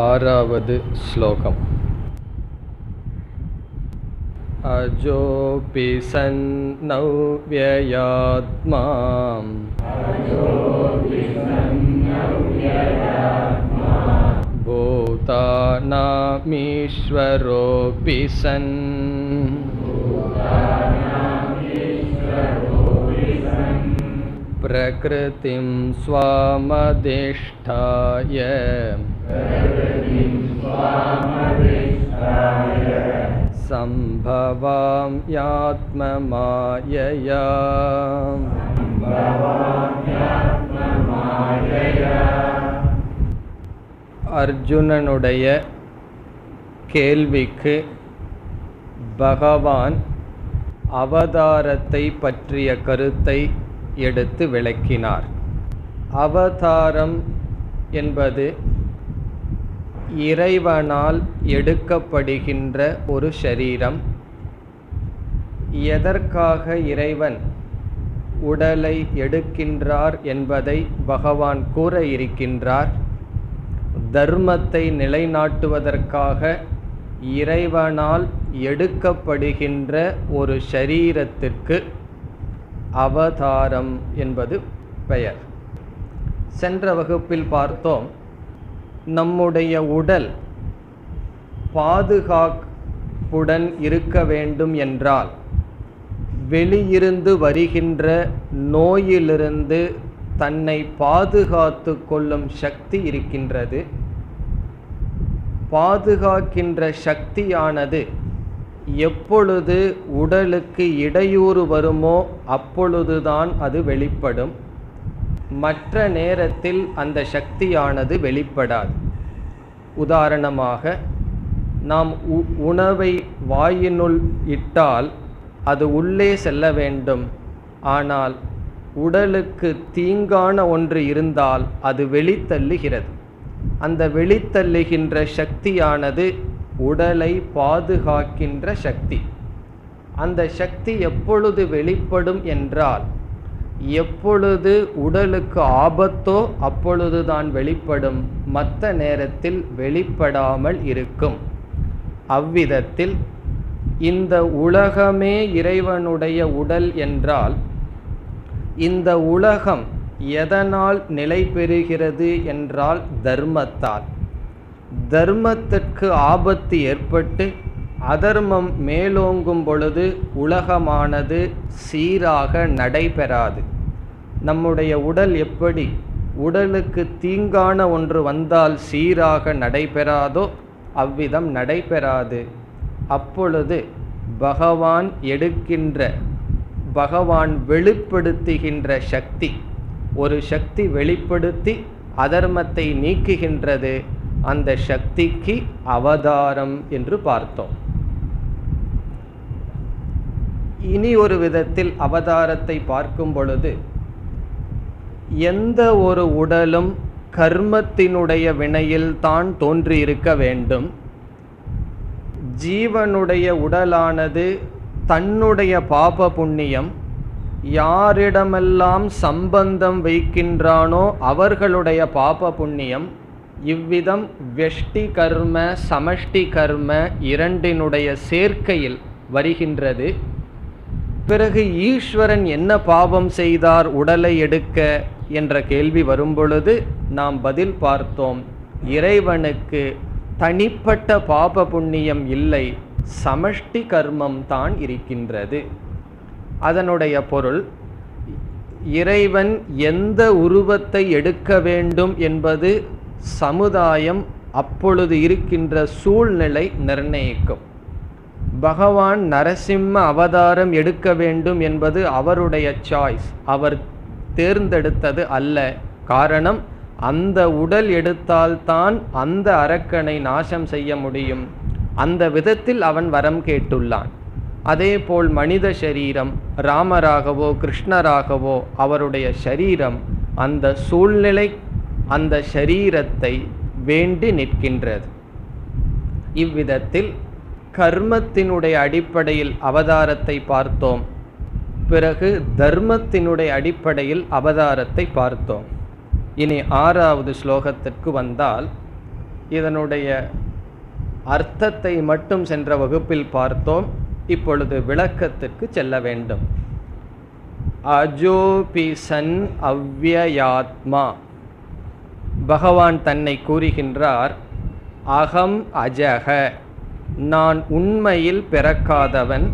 ஆறாவது ஸ்லோகம். அஜோபி சன்னௌ வ்யயாத்மா பூதானாமீஸ்வரோபி சன் பிரக்ருதிம் ஸ்வாமதிஷ்டாய சம்பவாம்யாத்ம மாயையா. அர்ஜுனனுடைய கேள்விக்கு பகவான் அவதாரத்தை பற்றிய கருத்தை எடுத்து விளக்கினார். அவதாரம் என்பது இறைவனால் எடுக்கப்படுகின்ற ஒரு ஷரீரம். எதற்காக இறைவன் உடலை எடுக்கின்றார் என்பதை பகவான் கூற இருக்கின்றார். தர்மத்தை நிலைநாட்டுவதற்காக இறைவனால் எடுக்கப்படுகின்ற ஒரு ஷரீரத்திற்கு அவதாரம் என்பது பெயர். சென்ற வகுப்பில் பார்த்தோம், நம்முடைய உடல் பாதுகாப்புடன் இருக்க வேண்டும் என்றால் வெளியிருந்து வருகின்ற நோயிலிருந்து தன்னை பாதுகாத்து கொள்ளும் சக்தி இருக்கின்றது. பாதுகாக்கின்ற சக்தியானது எப்பொழுது உடலுக்கு இடையூறு வருமோ அப்பொழுதுதான் அது வெளிப்படும். மற்ற நேரத்தில் அந்த சக்தியானது வெளிப்படாது. உதாரணமாக, நாம் உணவை வாயினுள் இட்டால் அது உள்ளே செல்ல வேண்டும். ஆனால் உடலுக்கு தீங்கான ஒன்று இருந்தால் அது வெளித்தள்ளுகிறது. அந்த வெளித்தள்ளுகின்ற சக்தியானது உடலை பாதுகாக்கின்ற சக்தி. அந்த சக்தி எப்பொழுது வெளிப்படும் என்றால், எப்பொழுது உடலுக்கு ஆபத்தோ அப்பொழுதுதான் வெளிப்படும், மற்ற நேரத்தில் வெளிப்படாமல் இருக்கும். அவ்விதத்தில் இந்த உலகமே இறைவனுடைய உடல் என்றால், இந்த உலகம் எதனால் நிலை பெறுகிறது என்றால் தர்மத்தால். தர்மத்திற்கு ஆபத்து ஏற்பட்டு அதர்மம் மேலோங்கும் பொழுது உலகமானது சீராக நடைபெறாது. நம்முடைய உடல் எப்படி உடலுக்கு தீங்கான ஒன்று வந்தால் சீராக நடைபெறாதோ அவ்விதம் நடைபெறாது. அப்பொழுது பகவான் எடுக்கின்ற, பகவான் வெளிப்படுத்துகின்ற சக்தி, ஒரு சக்தி வெளிப்படுத்தி அதர்மத்தை நீக்குகின்றது. அந்த சக்திக்கு அவதாரம் என்று பார்த்தோம். இனி ஒரு விதத்தில் அவதாரத்தை பார்க்கும் பொழுது, எந்த ஒரு உடலும் கர்மத்தினுடைய வினையில் தான் தோன்றியிருக்க வேண்டும். ஜீவனுடைய உடலானது தன்னுடைய பாப புண்ணியம், யாரிடமெல்லாம் சம்பந்தம் வைக்கின்றானோ அவர்களுடைய பாப புண்ணியம், இவ்விதம் வெஷ்டி கர்ம சமஷ்டி கர்ம இரண்டினுடைய சேர்க்கையில் வருகின்றது. பிறகு ஈஸ்வரன் என்ன பாவம் செய்தார் உடலை எடுக்க என்ற கேள்வி வரும்பொழுது நாம் பதில் பார்த்தோம். இறைவனுக்கு தனிப்பட்ட பாப புண்ணியம் இல்லை, சமஷ்டி கர்மம் தான் இருக்கின்றது. அதனுடைய பொருள், இறைவன் எந்த உருவத்தை எடுக்க வேண்டும் என்பது சமுதாயம் அப்பொழுது இருக்கின்ற சூழ்நிலை நிர்ணயிக்கும். பகவான் நரசிம்ம அவதாரம் எடுக்க வேண்டும் என்பது அவருடைய சாய்ஸ், அவர் தேர்ந்தெடுத்தது அல்ல. காரணம், அந்த உடல் எடுத்தால்தான் அந்த அரக்கனை நாசம் செய்ய முடியும். அந்த விதத்தில் அவன் வரம் கேட்டுள்ளான். அதேபோல் மனித சரீரம், ராமராகவோ கிருஷ்ணராகவோ அவருடைய சரீரம் அந்த சூழ்நிலை, அந்த ஷரீரத்தை வேண்டி நிற்கின்றது. இவ்விதத்தில் கர்மத்தினுடைய அடிப்படையில் அவதாரத்தை பார்த்தோம். பிறகு தர்மத்தினுடைய அடிப்படையில் அவதாரத்தை பார்த்தோம். இனி ஆறாவது ஸ்லோகத்திற்கு வந்தால், இதனுடைய அர்த்தத்தை மட்டும் சென்ற வகுப்பில் பார்த்தோம். இப்பொழுது விளக்கத்திற்கு செல்ல வேண்டும். அஜோபிசன் அவ்யயாத்மா. பகவான் தன்னை கூறுகின்றார், அகம் அஜக, நான் உண்மையில் பிறக்காதவன்,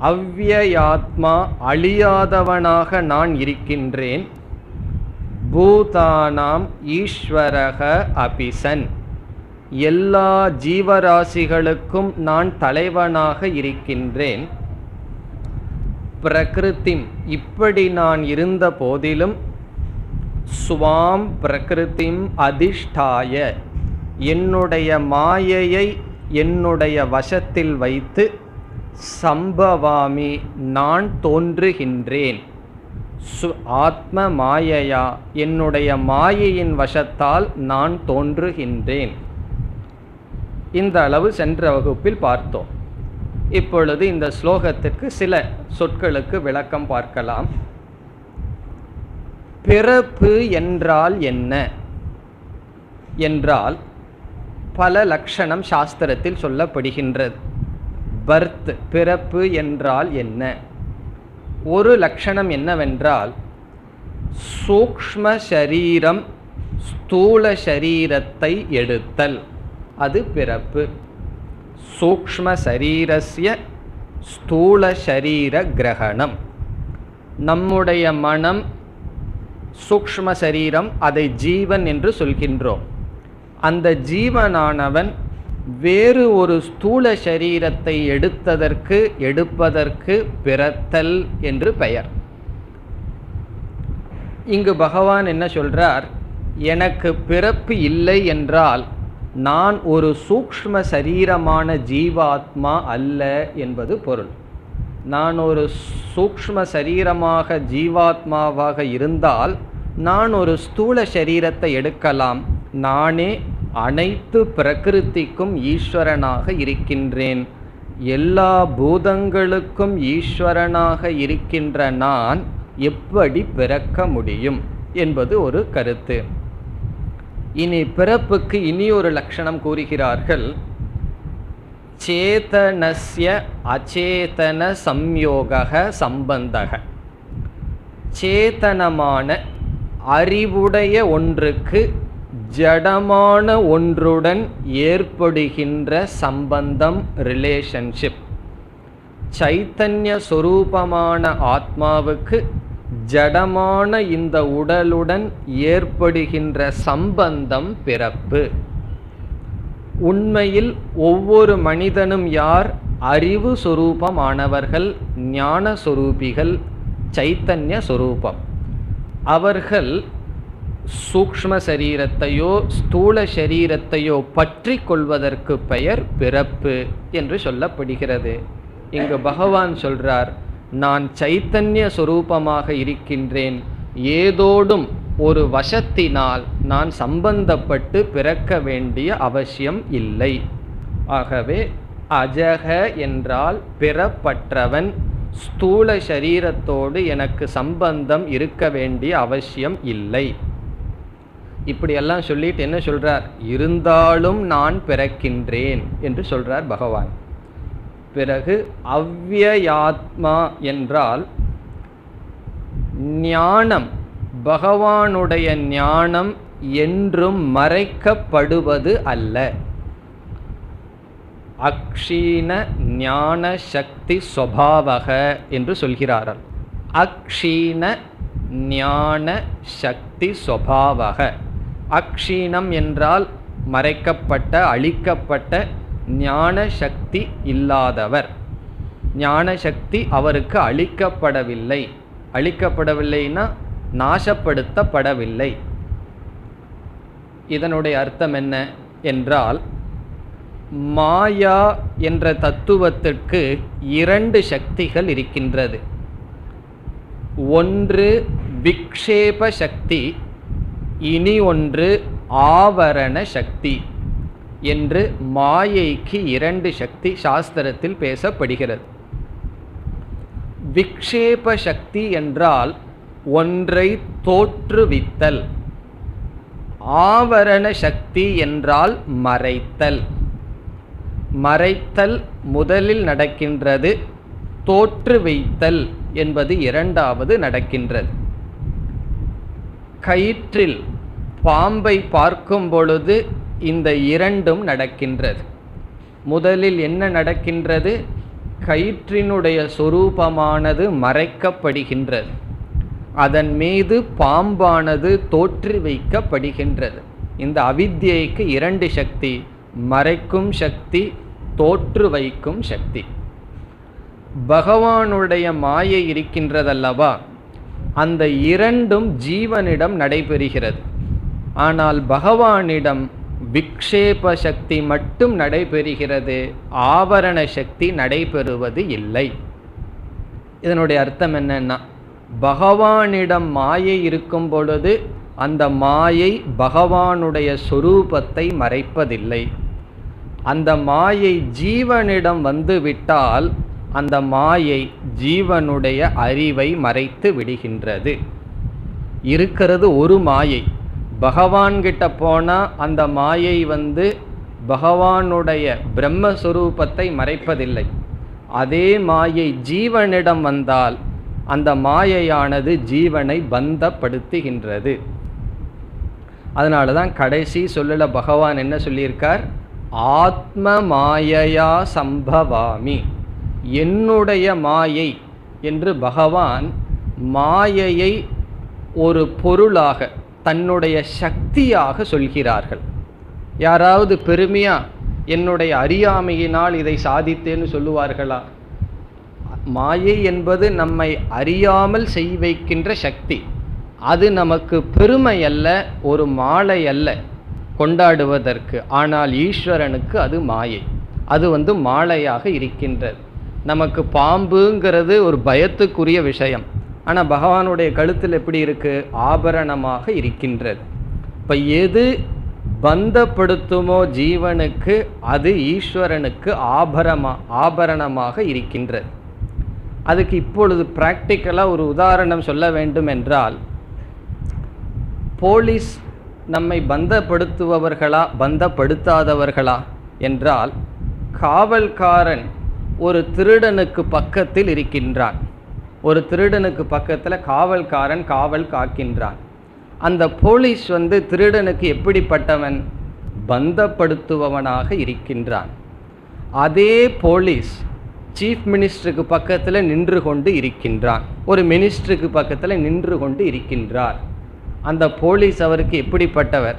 அவ்யயாத்மா, அழியாதவனாக நான் இருக்கின்றேன், பூதானாம் ஈஸ்வரக அபிசன், எல்லா ஜீவராசிகளுக்கும் நான் தலைவனாக இருக்கின்றேன், பிரகிருதிம், இப்படி நான் இருந்த போதிலும், ஸ்வாம் பிரகிருதிம் அதிஷ்டாய, என்னுடைய மாயையை என்னுடைய வசத்தில் வைத்து, சம்பவாமி, நான் தோன்றுகின்றேன், ஆத்ம மாயையா, என்னுடைய மாயையின் வசத்தால் நான் தோன்றுகின்றேன். இந்த அளவு சென்ற வகுப்பில் பார்த்தோம். இப்பொழுது இந்த ஸ்லோகத்திற்கு சில சொற்களுக்கு விளக்கம் பார்க்கலாம். பிறப்பு என்றால் என்ன என்றால், பல லட்சணம் சாஸ்திரத்தில் சொல்லப்படுகின்றது. பர்த், பிறப்பு என்றால் என்ன? ஒரு லட்சணம் என்னவென்றால், சூக்ஷ்ம சரீரம் ஸ்தூல சரீரத்தை எடுத்தல், அது பிறப்பு. சூக்ஷ்ம சரீரஸ்ய ஸ்தூல சரீர கிரகணம். நம்முடைய மனம் சூக்ஷ்ம சரீரம், அதை ஜீவன் என்று சொல்கின்றோம். அந்த ஜீவனானவன் வேறு ஒரு ஸ்தூல சரீரத்தை எடுப்பதற்கு பிறத்தல் என்று பெயர். இங்கு பகவான் என்ன சொல்றார்? எனக்கு பிறப்பு இல்லை என்றால் நான் ஒரு சூக்ஷ்ம சரீரமான ஜீவாத்மா அல்ல என்பது பொருள். நான் ஒரு சூக்ஷ்ம சரீரமாக ஜீவாத்மாவாக இருந்தால் நான் ஒரு ஸ்தூல சரீரத்தை எடுக்கலாம். நானே அனைத்து பிரகிருதிக்கும் ஈஸ்வரனாக இருக்கின்றேன். எல்லா பூதங்களுக்கும் ஈஸ்வரனாக இருக்கின்ற நான் எப்படி பிறக்க முடியும் என்பது ஒரு கருத்து. இனி பிறப்புக்கு இனி ஒரு லட்சணம் கூறுகிறார்கள். சேதனஸ்ய அச்சேதன சம்யோக சம்பந்தக. சேதனமான அறிவுடைய ஒன்றுக்கு ஜடமான ஒன்றுடன் ஏற்படுகின்ற சம்பந்தம், ரிலேஷன்ஷிப். சைத்தன்ய சொரூபமான ஆத்மாவுக்கு ஜடமான இந்த உடலுடன் ஏற்படுகின்ற சம்பந்தம் பிறப்பு. உண்மையில் ஒவ்வொரு மனிதனும் யார்? அறிவு சொரூபமானவர்கள், ஞான சொரூபிகள், சைத்தன்ய சொரூபம். அவர்கள் சூக்ஷ்ம சரீரத்தையோ ஸ்தூல சரீரத்தையோ பற்றி கொள்வதற்கு பெயர் பிறப்பு என்று சொல்லப்படுகிறது. இங்கு பகவான் சொல்றார், நான் சைத்தன்ய சொரூபமாக இருக்கின்றேன், ஏதோடும் ஒரு வசத்தினால் நான் சம்பந்தப்பட்டு பிறக்க வேண்டிய அவசியம் இல்லை. ஆகவே அஜக என்றால் பிறப்பற்றவன், ஸ்தூல சரீரத்தோடு எனக்கு சம்பந்தம் இருக்க வேண்டிய அவசியம் இல்லை. இப்படியெல்லாம் சொல்லிட்டு என்ன சொல்றார்? இருந்தாலும் நான் பிறக்கின்றேன் என்று சொல்றார் பகவான். பிறகு அவ்யயாத்மா என்றால் ஞானம், பகவானுடைய ஞானம் என்றும் மறைக்கப்படுவது அல்ல. அக்ஷீண ஞான சக்தி ஸ்வபாவக என்று சொல்கிறார்கள். அக்ஷீண ஞான சக்தி ஸ்வபாவக. அக்ஷீணம் என்றால் மறைக்கப்பட்ட, அழிக்கப்பட்ட, ஞான சக்தி இல்லாதவர். ஞான சக்தி அவருக்கு அளிக்கப்படவில்லை. அளிக்கப்படவில்லைன்னா நாசப்படுத்தப்படவில்லை. இதனுடைய அர்த்தம் என்ன என்றால், மாயா என்ற தத்துவத்திற்கு இரண்டு சக்திகள் இருக்கின்றது. ஒன்று விக்ஷேப சக்தி, இனி ஒன்று ஆவரண சக்தி என்று மாயைக்கு இரண்டு சக்தி சாஸ்திரத்தில் பேசப்படுகிறது. விக்ஷேப சக்தி என்றால் ஒன்றை தோற்றுவித்தல். ஆவரண சக்தி என்றால் மறைத்தல். மறைத்தல் முதலில் நடக்கின்றது, தோற்று வைத்தல் என்பது இரண்டாவது நடக்கின்றது. கயிற்றில் பாம்பை பார்க்கும் பொழுது இந்த இரண்டும் நடக்கின்றது. முதலில் என்ன நடக்கின்றது? கயிற்றினுடைய சொரூபமானது மறைக்கப்படுகின்றது, அதன் மீது பாம்பானது தோற்று வைக்கப்படுகின்றது. இந்த அவித்யைக்கு இரண்டு சக்தி, மறைக்கும் சக்தி, தோற்று வைக்கும் சக்தி. பகவானுடைய மாயை இருக்கின்றதல்லவா, அந்த இரண்டும் ஜீவனிடம் நடைபெறுகிறது. ஆனால் பகவானிடம் விக்ஷேப சக்தி மட்டும் நடைபெறுகிறது, ஆவரண சக்தி நடைபெறுவது இல்லை. இதனுடைய அர்த்தம் என்னன்னா, பகவானிடம் மாயை இருக்கும் பொழுது அந்த மாயை பகவானுடைய சொரூபத்தை மறைப்பதில்லை. அந்த மாயை ஜீவனிடம் வந்து விட்டால் அந்த மாயை ஜீவனுடைய அறிவை மறைத்து விடுகின்றது. இருக்கிறது ஒரு மாயை. பகவான்கிட்ட போனால் அந்த மாயை பகவானுடைய பிரம்மஸ்வரூபத்தை மறைப்பதில்லை. அதே மாயை ஜீவனிடம் வந்தால் அந்த மாயையானது ஜீவனை பந்தப்படுத்துகின்றது. அதனால தான் கடைசி சொல்லல பகவான் என்ன சொல்லியிருக்கார்? ஆத்ம மாயையா சம்பவாமி. என்னுடைய மாயை என்று பகவான் மாயையை ஒரு பொருளாக, தன்னுடைய சக்தியாக சொல்கிறார்கள். யாராவது பெருமையா என்னுடைய அறியாமையினால் இதை சாதித்தேன்னு சொல்லுவார்களா? மாயை என்பது நம்மை அறியாமல் செய் வைக்கின்ற சக்தி. அது நமக்கு பெருமை அல்ல, ஒரு மாலை அல்ல கொண்டாடுவதற்கு. ஆனால் ஈஸ்வரனுக்கு அது மாயை, அது மாலையாக இருக்கின்றது. நமக்கு பாம்புங்கிறது ஒரு பயத்துக்குரிய விஷயம், ஆனால் பகவானுடைய கழுத்தில் எப்படி இருக்கு? ஆபரணமாக இருக்கின்றது. இப்போ எது பந்தப்படுத்துமோ ஜீவனுக்கு, அது ஈஸ்வரனுக்கு ஆபரணமாக இருக்கின்றது. அதுக்கு இப்பொழுது பிராக்டிக்கலாக ஒரு உதாரணம் சொல்ல வேண்டும் என்றால், போலீஸ் நம்மை பந்தப்படுத்துபவர்களா பந்தப்படுத்தாதவர்களா என்றால், காவல்காரன் ஒரு திருடனுக்கு பக்கத்தில் இருக்கின்றான். ஒரு திருடனுக்கு பக்கத்தில் காவல்காரன் காவல் காக்கின்றான். அந்த போலீஸ் திருடனுக்கு எப்படிப்பட்டவன்? பந்தப்படுத்துபவனாக இருக்கின்றான். அதே போலீஸ் சீஃப் மினிஸ்டருக்கு பக்கத்தில் நின்று கொண்டு இருக்கின்றான், ஒரு மினிஸ்டருக்கு பக்கத்தில் நின்று கொண்டு இருக்கின்றார். அந்த போலீஸ் அவருக்கு எப்படிப்பட்டவர்?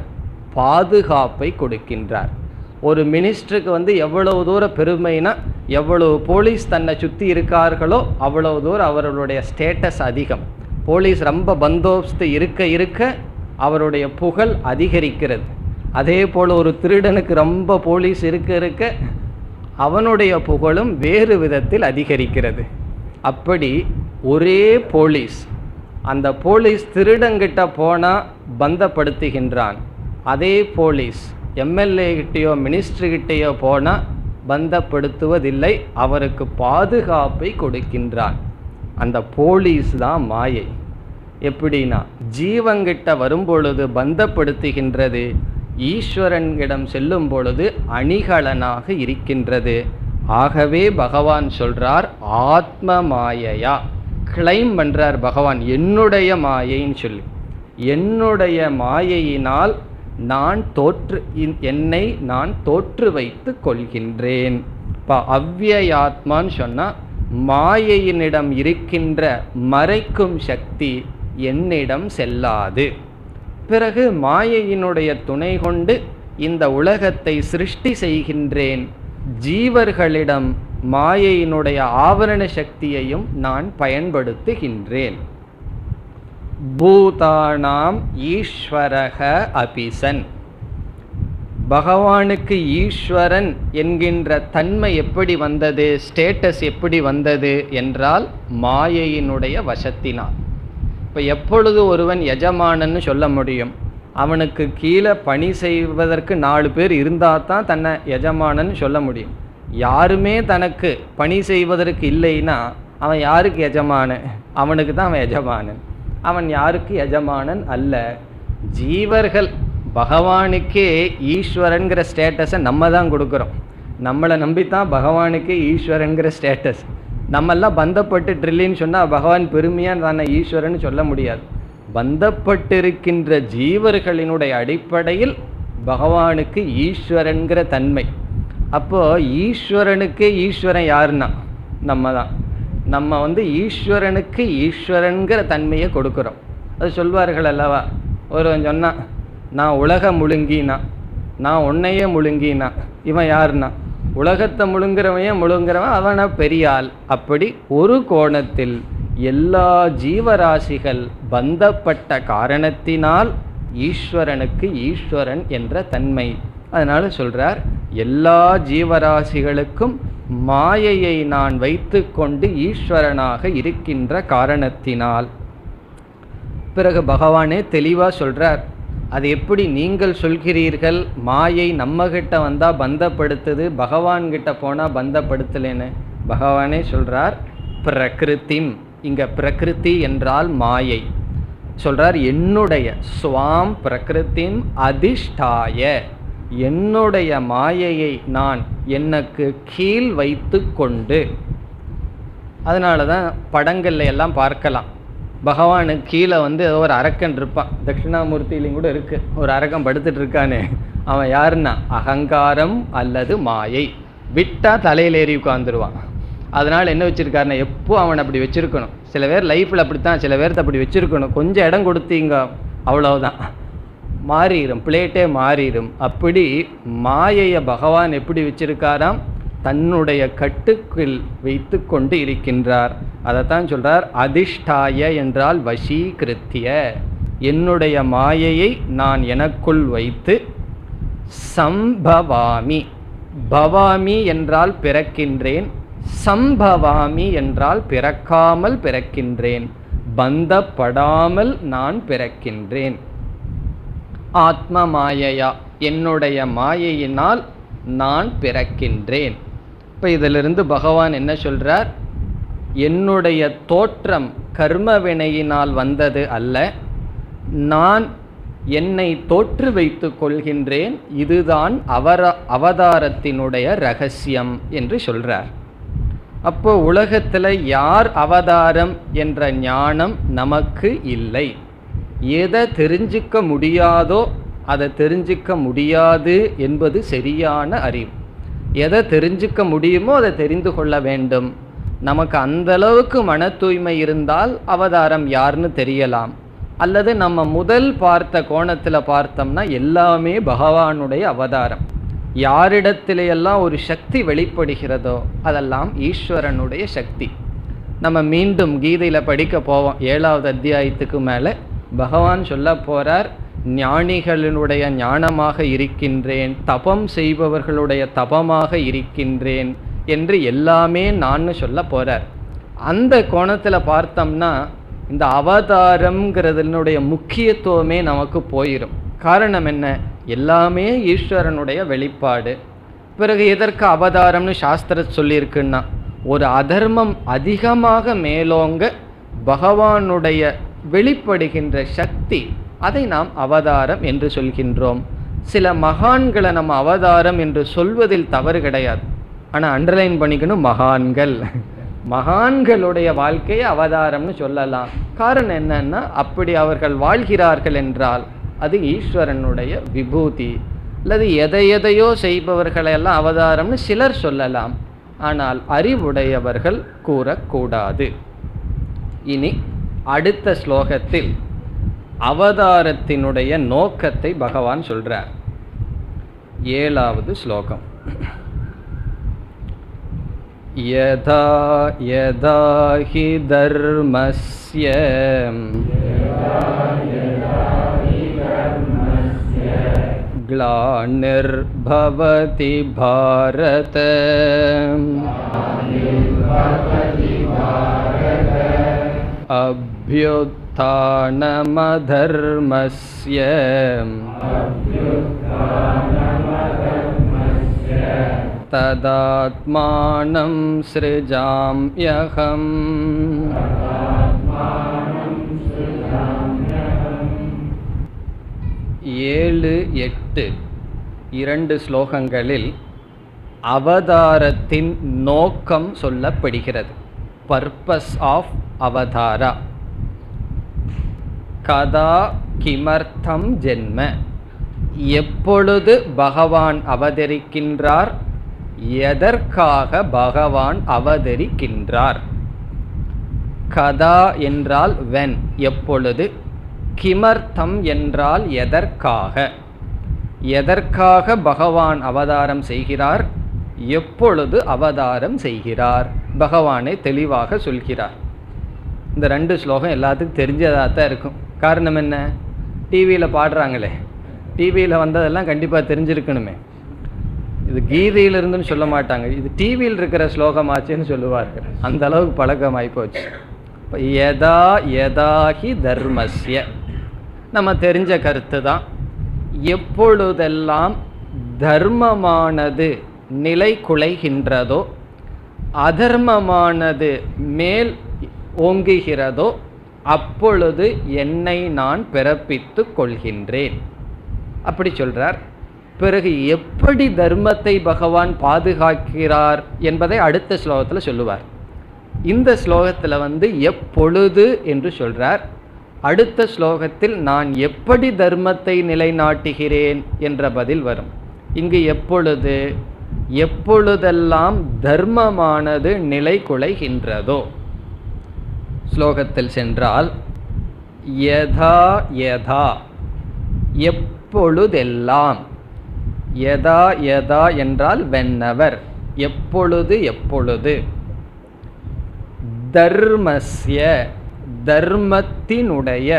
பாதுகாப்பை கொடுக்கின்றார். ஒரு மினிஸ்டருக்கு எவ்வளவு தூரம் பெருமைனா, எவ்வளவு போலீஸ் தன்னை சுற்றி இருக்கார்களோ அவ்வளவு தூரம் அவர்களுடைய ஸ்டேட்டஸ் அதிகம். போலீஸ் ரொம்ப பந்தோபஸ்து இருக்க இருக்க அவருடைய புகழ் அதிகரிக்கிறது. அதே போல் ஒரு திருடனுக்கு ரொம்ப போலீஸ் இருக்க இருக்க அவனுடைய புகழும் வேறு விதத்தில் அதிகரிக்கிறது. அப்படி ஒரே போலீஸ், அந்த போலீஸ் திருடங்கிட்ட போனால் பந்தப்படுத்துகின்றான். அதே போலீஸ் எம்எல்ஏ கிட்டேயோ மினிஸ்டர்கிட்டேயோ போனால் பந்தப்படுத்துவதில்லை, அவருக்கு பாதுகாப்பை கொடுக்கின்றான். அந்த போலீஸ் தான் மாயை. எப்படின்னா, ஜீவங்கிட்ட வரும்பொழுது பந்தப்படுத்துகின்றது, ஈஸ்வரனிடம் செல்லும் பொழுது அணிகலனாக இருக்கின்றது. ஆகவே பகவான் சொல்றார் ஆத்ம மாயையா, கிளைம் பண்றார் பகவான், என்னுடைய மாயைன்னு சொல்லி. என்னுடைய மாயையினால் என்னை நான் தோற்று வைத்து கொள்கின்றேன். இப்போ அவ்யயாத்மான்னு சொன்னால் மாயையினிடம் இருக்கின்ற மறைக்கும் சக்தி என்னிடம் செல்லாது. பிறகு மாயையினுடைய துணை கொண்டு இந்த உலகத்தை சிருஷ்டி செய்கின்றேன். ஜீவர்களிடம் மாயையினுடைய ஆவரண சக்தியையும் நான் பயன்படுத்துகின்றேன். பூதானாம் ஈஸ்வரக அபிசன். பகவானுக்கு ஈஸ்வரன் என்கின்ற தன்மை எப்படி வந்தது, ஸ்டேட்டஸ் எப்படி வந்தது என்றால் மாயையினுடைய வசத்தினால். இப்போ எப்பொழுது ஒருவன் எஜமானன்னு சொல்ல முடியும்? அவனுக்கு கீழே பணி செய்வதற்கு 4 பேர் இருந்தால் தான் தன்னை எஜமானன்னு சொல்ல முடியும். யாருமே தனக்கு பணி செய்வதற்கு இல்லைன்னா அவன் யாருக்கு எஜமானன்? அவனுக்கு தான் அவன் எஜமானன். அவன் யாருக்கு எஜமானன் அல்ல. ஜீவர்கள் பகவானுக்கே ஈஸ்வரன்கிற ஸ்டேட்டஸை நம்ம தான் கொடுக்குறோம். நம்மளை நம்பித்தான் பகவானுக்கே ஈஸ்வரன்கிற ஸ்டேட்டஸ். நம்மெல்லாம் பந்தப்பட்டு ட்ரில்லின்னு சொன்னால் பகவான் பெருமையாக தானே ஈஸ்வரன் சொல்ல முடியாது. பந்தப்பட்டிருக்கின்ற ஜீவர்களினுடைய அடிப்படையில் பகவானுக்கு ஈஸ்வரன்கிற தன்மை. அப்போது ஈஸ்வரனுக்கு ஈஸ்வரன் யாருன்னா நம்ம தான். நம்ம ஈஸ்வரனுக்கு ஈஸ்வரன்கிற தன்மையை கொடுக்குறோம். அது சொல்வார்கள் அல்லவா, ஒருவன் சொன்னான் நான் உலக முழுங்கினா, நான் உன்னையே முழுங்கினா, இவன் யாருன்னா உலகத்தை முழுங்குறவன் அவனை பெரியாள். அப்படி ஒரு கோணத்தில் எல்லா ஜீவராசிகள் பந்தப்பட்ட காரணத்தினால் ஈஸ்வரனுக்கு ஈஸ்வரன் என்ற தன்மை. அதனால சொல்றார், எல்லா ஜீவராசிகளுக்கும் மாயையை நான் வைத்து கொண்டு ஈஸ்வரனாக இருக்கின்ற காரணத்தினால். பிறகு பகவானே தெளிவாக சொல்றார், அது எப்படி நீங்கள் சொல்கிறீர்கள் மாயை நம்ம கிட்ட வந்தால் பந்தப்படுத்துது, பகவான்கிட்ட போனால் பந்தப்படுத்தலேன்னு. பகவானே சொல்றார், பிரகிருதிம், இங்க பிரகிருதி என்றால் மாயை. சொல்றார் என்னுடைய ஸ்வாம் பிரகிருதிம் அதிஷ்டாய, என்னுடைய மாயையை நான் எனக்கு கீழ் வைத்து கொண்டு. அதனால தான் படங்கள்ல எல்லாம் பார்க்கலாம், பகவானுக்கு கீழே ஏதோ ஒரு அரக்கன் இருப்பான். தட்சிணாமூர்த்தியிலையும் கூட இருக்கு, ஒரு அரக்கன் படுத்துட்டு இருக்கானே, அவன் யாருன்னா அகங்காரம் அல்லது மாயை. விட்டா தலையில் ஏறி உட்காந்துருவான். அதனால என்ன வச்சிருக்காருன்னா எப்போ அவன் அப்படி வச்சிருக்கணும். சில பேர் லைஃப்பில் அப்படித்தான், சில பேர்த்து அப்படி வச்சிருக்கணும். கொஞ்சம் இடம் கொடுத்தீங்க அவ்வளவுதான், மாறிடும், பிளேட்டே மாறிடும். அப்படி மாயையை பகவான் எப்படி வச்சிருக்காராம், தன்னுடைய கட்டுக்குள் வைத்து கொண்டு இருக்கின்றார். அதைத்தான் சொல்றார், அதிஷ்டாய என்றால் வசீகிருத்திய, என்னுடைய மாயையை நான் எனக்குள் வைத்து. சம்பவாமி, பவாமி என்றால் பிறக்கின்றேன், சம்பவாமி என்றால் பிறக்காமல் பிறக்கின்றேன், பந்தப்படாமல் நான் பிறக்கின்றேன். ஆத்ம மாயையா, என்னுடைய மாயையினால் நான் பிறக்கின்றேன். இப்போ இதிலிருந்து பகவான் என்ன சொல்றார், என்னுடைய தோற்றம் கர்ம வினையினால் வந்தது அல்ல, நான் என்னை தோற்று வைத்து கொள்கின்றேன், இதுதான் அவதாரத்தினுடைய ரகசியம் என்று சொல்றார். அப்போ உலகத்தில் யார் அவதாரம் என்ற ஞானம் நமக்கு இல்லை. எதை தெரிஞ்சிக்க முடியாதோ அதை தெரிஞ்சிக்க முடியாது என்பது சரியான அறிவு. எதை தெரிஞ்சிக்க முடியுமோ அதை தெரிந்து கொள்ள வேண்டும். நமக்கு அந்த அளவுக்கு மன தூய்மை இருந்தால் அவதாரம் யாருன்னு தெரியலாம். அல்லது நம்ம முதல் பார்த்த கோணத்தில் பார்த்தோம்னா எல்லாமே பகவானுடைய அவதாரம். யாரிடத்திலையெல்லாம் ஒரு சக்தி வெளிப்படுகிறதோ அதெல்லாம் ஈஸ்வரனுடைய சக்தி. நம்ம மீண்டும் கீதையில் படிக்க போவோம், 7வது அத்தியாயத்துக்கு மேலே பகவான் சொல்ல போறார், ஞானிகளினுடைய ஞானமாக இருக்கின்றேன், தபம் செய்பவர்களுடைய தபமாக இருக்கின்றேன் என்று எல்லாமே நான் சொல்ல போறார். அந்த கோணத்தில் பார்த்தோம்னா இந்த அவதாரம்ங்கிறதுனுடைய முக்கியத்துவமே நமக்கு போயிடும். காரணம் என்ன, எல்லாமே ஈஸ்வரனுடைய வெளிப்பாடு. பிறகு எதற்கு அவதாரம்னு சாஸ்திரம் சொல்லியிருக்குன்னா, ஒரு அதர்மம் அதிகமாக மேலோங்க பகவானுடைய வெளிப்படுகின்ற சக்தி, அதை நாம் அவதாரம் என்று சொல்கின்றோம். சில மகான்களை நம்ம அவதாரம் என்று சொல்வதில் தவறு கிடையாது. ஆனால் அண்டர்லைன் பண்ணிக்கணும், மகான்கள், மகான்களுடைய வாழ்க்கையை அவதாரம்னு சொல்லலாம். காரணம் என்னன்னா, அப்படி அவர்கள் வாழ்கிறார்கள் என்றால் அது ஈஸ்வரனுடைய விபூதி. அல்லது எதையோ செய்பவர்களெல்லாம் அவதாரம்னு சிலர் சொல்லலாம், ஆனால் அறிவுடையவர்கள் கூறக்கூடாது. இனி அடுத்த ஸ்லோகத்தில் அவதாரத்தினுடைய நோக்கத்தை பகவான் சொல்றார். 7வது ஸ்லோகம். யதா யதா ஹி தர்மஸ்ய க்ளாநிர்பவதி பாரத அப்யுத்தானமதர்மஸ்ய ததாத்மானம் ஸ்ருஜாம்யஹம். 7, 8 2 ஸ்லோகங்களில் அவதாரத்தின் நோக்கம் சொல்லப்படுகிறது. Purpose of அவதாரா. கதா கிமர்த்தம் ஜென்ம, எப்பொழுது பகவான் அவதரிக்கின்றார், எதற்காக பகவான் அவதரிக்கின்றார். கதா என்றால் when, எப்பொழுது. கிமர்த்தம் என்றால் எதற்காக. எதற்காக பகவான் அவதாரம் செய்கிறார், எப்பொழுது அவதாரம் செய்கிறார், பகவானை தெளிவாக சொல்கிறார். இந்த 2 ஸ்லோகம் எல்லாத்துக்கும் தெரிஞ்சதாக தான் இருக்கும். காரணம் என்ன, டிவியில் பாடுறாங்களே, டிவியில் வந்ததெல்லாம் கண்டிப்பாக தெரிஞ்சிருக்கணுமே. இது கீதையிலிருந்துன்னு சொல்ல மாட்டாங்க, இது டிவியில் இருக்கிற ஸ்லோகமாச்சுன்னு சொல்லுவார்கள். அந்த அளவுக்கு பழக்கமாகி போச்சு. இப்போ யதா யதாஹி தர்மஸ்ய, நம்ம தெரிஞ்ச கருத்து தான். எப்பொழுதெல்லாம் தர்மமானது நிலை குலைகின்றதோ, அதர்மமானது மேல் ஓங்குகிறதோ, அப்பொழுது என்னை நான் பிறப்பித்து கொள்கின்றேன் அப்படி சொல்றார். பிறகு எப்படி தர்மத்தை பகவான் பாதுகாக்கிறார் என்பதை அடுத்த ஸ்லோகத்தில் சொல்லுவார். இந்த ஸ்லோகத்தில் எப்பொழுது என்று சொல்றார். அடுத்த ஸ்லோகத்தில் நான் எப்படி தர்மத்தை நிலைநாட்டுகிறேன் என்ற பதில் வரும். இங்கு எப்பொழுது, எப்பொழுதெல்லாம் தர்மமானது நிலை குலைகின்றதோ. ஸ்லோகத்தில் சென்றால் யதா யதா, எப்பொழுதெல்லாம். யதா யதா என்றால் whenever, எப்பொழுது எப்பொழுது. தர்மஸ்ய, தர்மத்தினுடைய.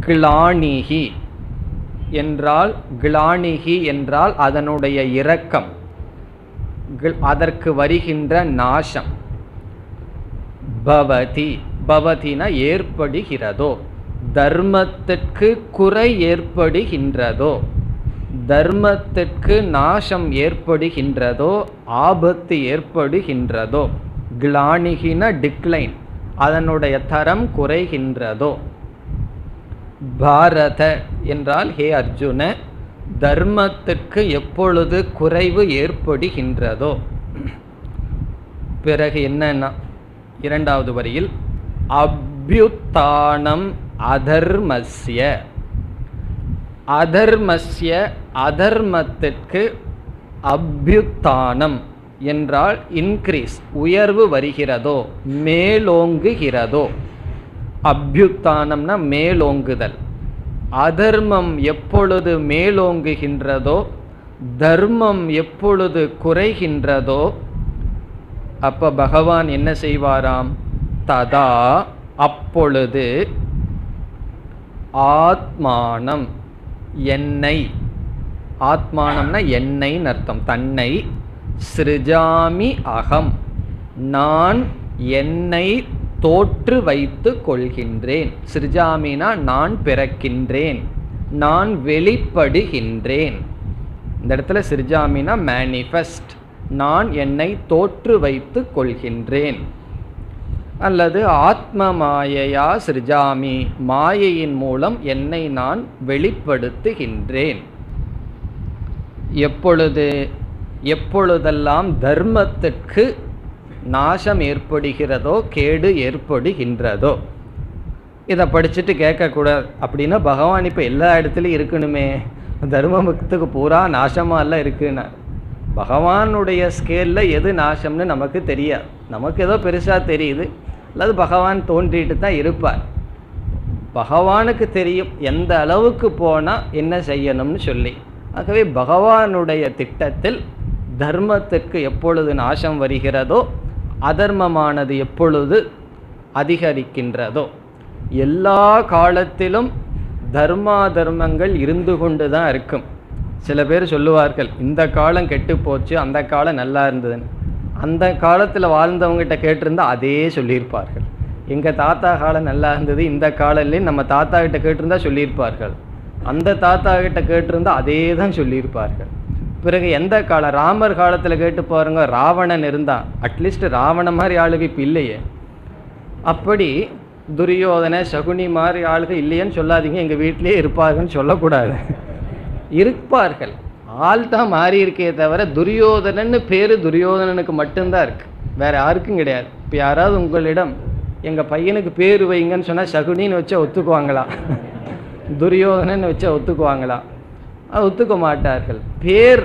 கிளானிகி என்றால், கிளானிகி என்றால் அதனுடைய இரக்கம், அதற்கு வருகின்ற நாசம். பவதி, பவதினா ஏற்படுகிறதோ, தர்மத்திற்கு குறை ஏற்படுகின்றதோ, தர்மத்திற்கு நாசம் ஏற்படுகின்றதோ, ஆபத்து ஏற்படுகின்றதோ. கிளானிகின டிக்ளைன், அதனுடைய தரம் குறைகின்றதோ. பாரத என்றால் ஹே அர்ஜுன, தர்மத்திற்கு எப்பொழுது குறைவு ஏற்படுகின்றதோ. பிறகு என்னன்னா இரண்டாவது வரியில் அப்யுத்தானம் அதர்மஸ்ய, அதர்மஸ்ய அதர்மத்திற்கு அப்யுத்தானம் என்றால் இன்க்ரீஸ், உயர்வு வருகிறதோ, மேலோங்குகிறதோ. அப்யுத்தானம்னா மேலோங்குதல். அதர்மம் எப்பொழுது மேலோங்குகின்றதோ, தர்மம் எப்பொழுது குறைகின்றதோ, அப்ப பகவான் என்ன செய்வாராம், ததா அப்பொழுது, ஆத்மானம் என்னை, ஆத்மானம்னா என்னைன்னு அர்த்தம், தன்னை. சிருஜாமி அகம், நான் என்னை தோற்று வைத்து கொள்கின்றேன். சிருஜாமினா நான் பிறக்கின்றேன், நான் வெளிப்படுகின்றேன். இந்த இடத்துல சிருஜாமினா மேனிஃபெஸ்ட், நான் என்னை தோற்று வைத்து கொள்கின்றேன். அல்லது ஆத்ம மாயையா சிருஜாமி, மாயையின் மூலம் என்னை நான் வெளிப்படுத்துகின்றேன். எப்பொழுது, எப்பொழுதெல்லாம் தர்மத்திற்கு நாசம் ஏற்படுகிறதோ, கேடு ஏற்படுகின்றதோ. இதை படிச்சுட்டு கேட்கக்கூடாது, அப்படின்னா பகவான் இப்போ எல்லா இடத்துலையும் இருக்கணுமே, தர்மத்துக்கு பூரா நாசமாலாம் இருக்குன்னா. பகவானுடைய ஸ்கேலில் எது நாசம்னு நமக்கு தெரியாது. நமக்கு ஏதோ பெருசாக தெரியுது, அல்லது பகவான் தோன்றிட்டு தான் இருப்பார். பகவானுக்கு தெரியும் எந்த அளவுக்கு போனால் என்ன செய்யணும்னு சொல்லி. ஆகவே பகவானுடைய திட்டத்தில் தர்மத்திற்கு எப்பொழுது நாசம் வருகிறதோ, அதர்மமானது எப்பொழுது அதிகரிக்கின்றதோ, எல்லா காலத்திலும் தர்மாதர்மங்கள் இருந்து கொண்டு தான் இருக்கும். சில பேர் சொல்லுவார்கள், இந்த காலம் கெட்டு போச்சு, அந்த காலம் நல்லா இருந்ததுன்னு. அந்த காலத்தில் வாழ்ந்தவங்ககிட்ட கேட்டிருந்தா அதே சொல்லியிருப்பார்கள். எங்கள் தாத்தா காலம் நல்லா இருந்தது, இந்த காலம்லேயும் நம்ம தாத்தா கிட்ட கேட்டிருந்தா சொல்லியிருப்பார்கள். அந்த தாத்தா கிட்ட கேட்டிருந்தா அதே தான் சொல்லியிருப்பார்கள். பிறகு எந்த காலம், ராமர் காலத்தில் கேட்டு பாருங்க, ராவணன் இருந்தான். அட்லீஸ்ட் ராவண மாதிரி ஆளுக்கு இப்போ இல்லையே. அப்படி துரியோதனை சகுனி மாதிரி ஆளுக இல்லையன்னு சொல்லாதீங்க, எங்கள் வீட்டிலே இருப்பார்கள்னு சொல்லக்கூடாது. இருப்பார்கள், ஆள் தான் மாறி இருக்கே தவிர துரியோதனன்னு பேர் துரியோதனனுக்கு மட்டும்தான் இருக்கு, வேற யாருக்கும் கிடையாது. இப்போ யாராவது உங்களிடம் எங்கள் பையனுக்கு பேர் வைங்கன்னு சொன்னால் சகுனின்னு வச்சா ஒத்துக்குவாங்களா? துரியோதனன்னு வச்சா ஒத்துக்குவாங்களா? ஒத்துக்க மாட்டார்கள். பேர்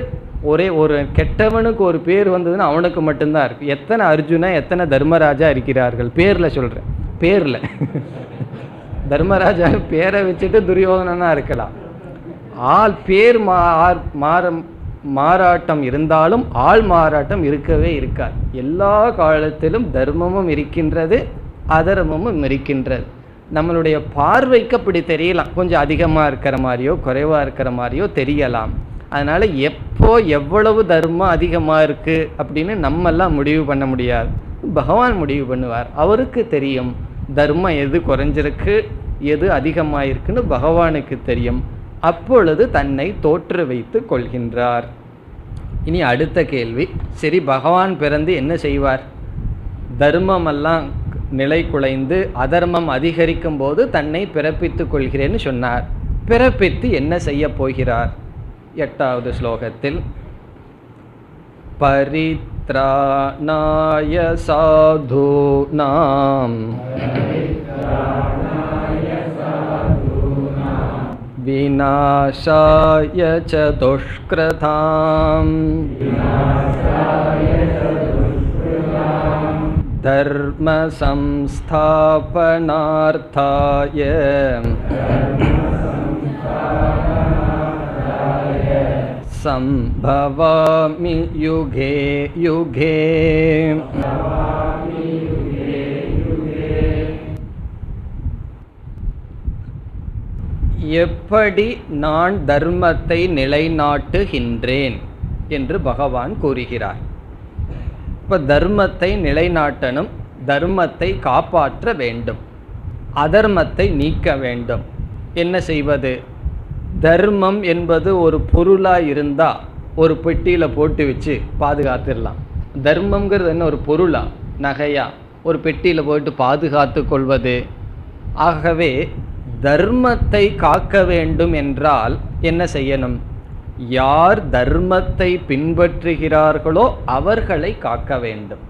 ஒரே ஒரு கெட்டவனுக்கு ஒரு பேர் வந்ததுன்னா அவனுக்கு மட்டும்தான் இருக்கு. எத்தனை அர்ஜுனா எத்தனை தர்மராஜா இருக்கிறார்கள்? பேரில் சொல்கிறேன், பேரில். தர்மராஜா பேரை வச்சுட்டு துரியோதனா இருக்கலாம். ஆள் பேர் மாறாட்டம் இருந்தாலும் ஆள் மாறாட்டம் இருக்கவே இருக்காது. எல்லா காலத்திலும் தர்மமும் இருக்கின்றது, அதர்மமும் இருக்கின்றது. நம்மளுடைய பார்வைக்கு அப்படி தெரியலாம், கொஞ்சம் அதிகமாக இருக்கிற மாதிரியோ குறைவாக இருக்கிற மாதிரியோ தெரியலாம். அதனால் எப்போ எவ்வளவு தர்மம் அதிகமாக இருக்குது அப்படின்னு நம்மெல்லாம் முடிவு பண்ண முடியாது, பகவான் முடிவு பண்ணுவார். அவருக்கு தெரியும் தர்மம் எது குறைஞ்சிருக்கு எது அதிகமாக இருக்குன்னு பகவானுக்கு தெரியும். அப்பொழுது தன்னை தோற்று வைத்து கொள்கின்றார். இனி அடுத்த கேள்வி, சரி பகவான் பிறந்து என்ன செய்வார்? தர்மமெல்லாம் நிலை குலைந்து அதர்மம் அதிகரிக்கும் போது தன்னை பிறப்பித்து கொள்கிறேன்னு சொன்னார். பிறப்பித்து என்ன செய்ய போகிறார்? 8வது ஸ்லோகத்தில் பரித்ராணாய சாதூனாம் விநாசாய ச துஷ்க்ருதாம் தர்ம சம்ஸ்தாபனார்த்தாய சம்பவாமி யுகே யுகே. எப்படி நான் தர்மத்தை நிலைநாட்டுகின்றேன் என்று பகவான் கூறுகிறார். இப்போ தர்மத்தை நிலைநாட்டணும், தர்மத்தை காப்பாற்ற வேண்டும், அதர்மத்தை நீக்க வேண்டும். என்ன செய்வது? தர்மம் என்பது ஒரு பொருளாக இருந்தால் ஒரு பெட்டியில் போட்டு வச்சு பாதுகாத்துடலாம். தர்மங்கிறது என்ன, ஒரு பொருளா நகையா ஒரு பெட்டியில் போட்டு பாதுகாத்து கொள்வது. ஆகவே தர்மத்தை காக்க வேண்டும் என்றால் என்ன செய்யணும்? யார் தர்மத்தை பின்பற்றுகிறார்களோ அவர்களை காக்க வேண்டும்.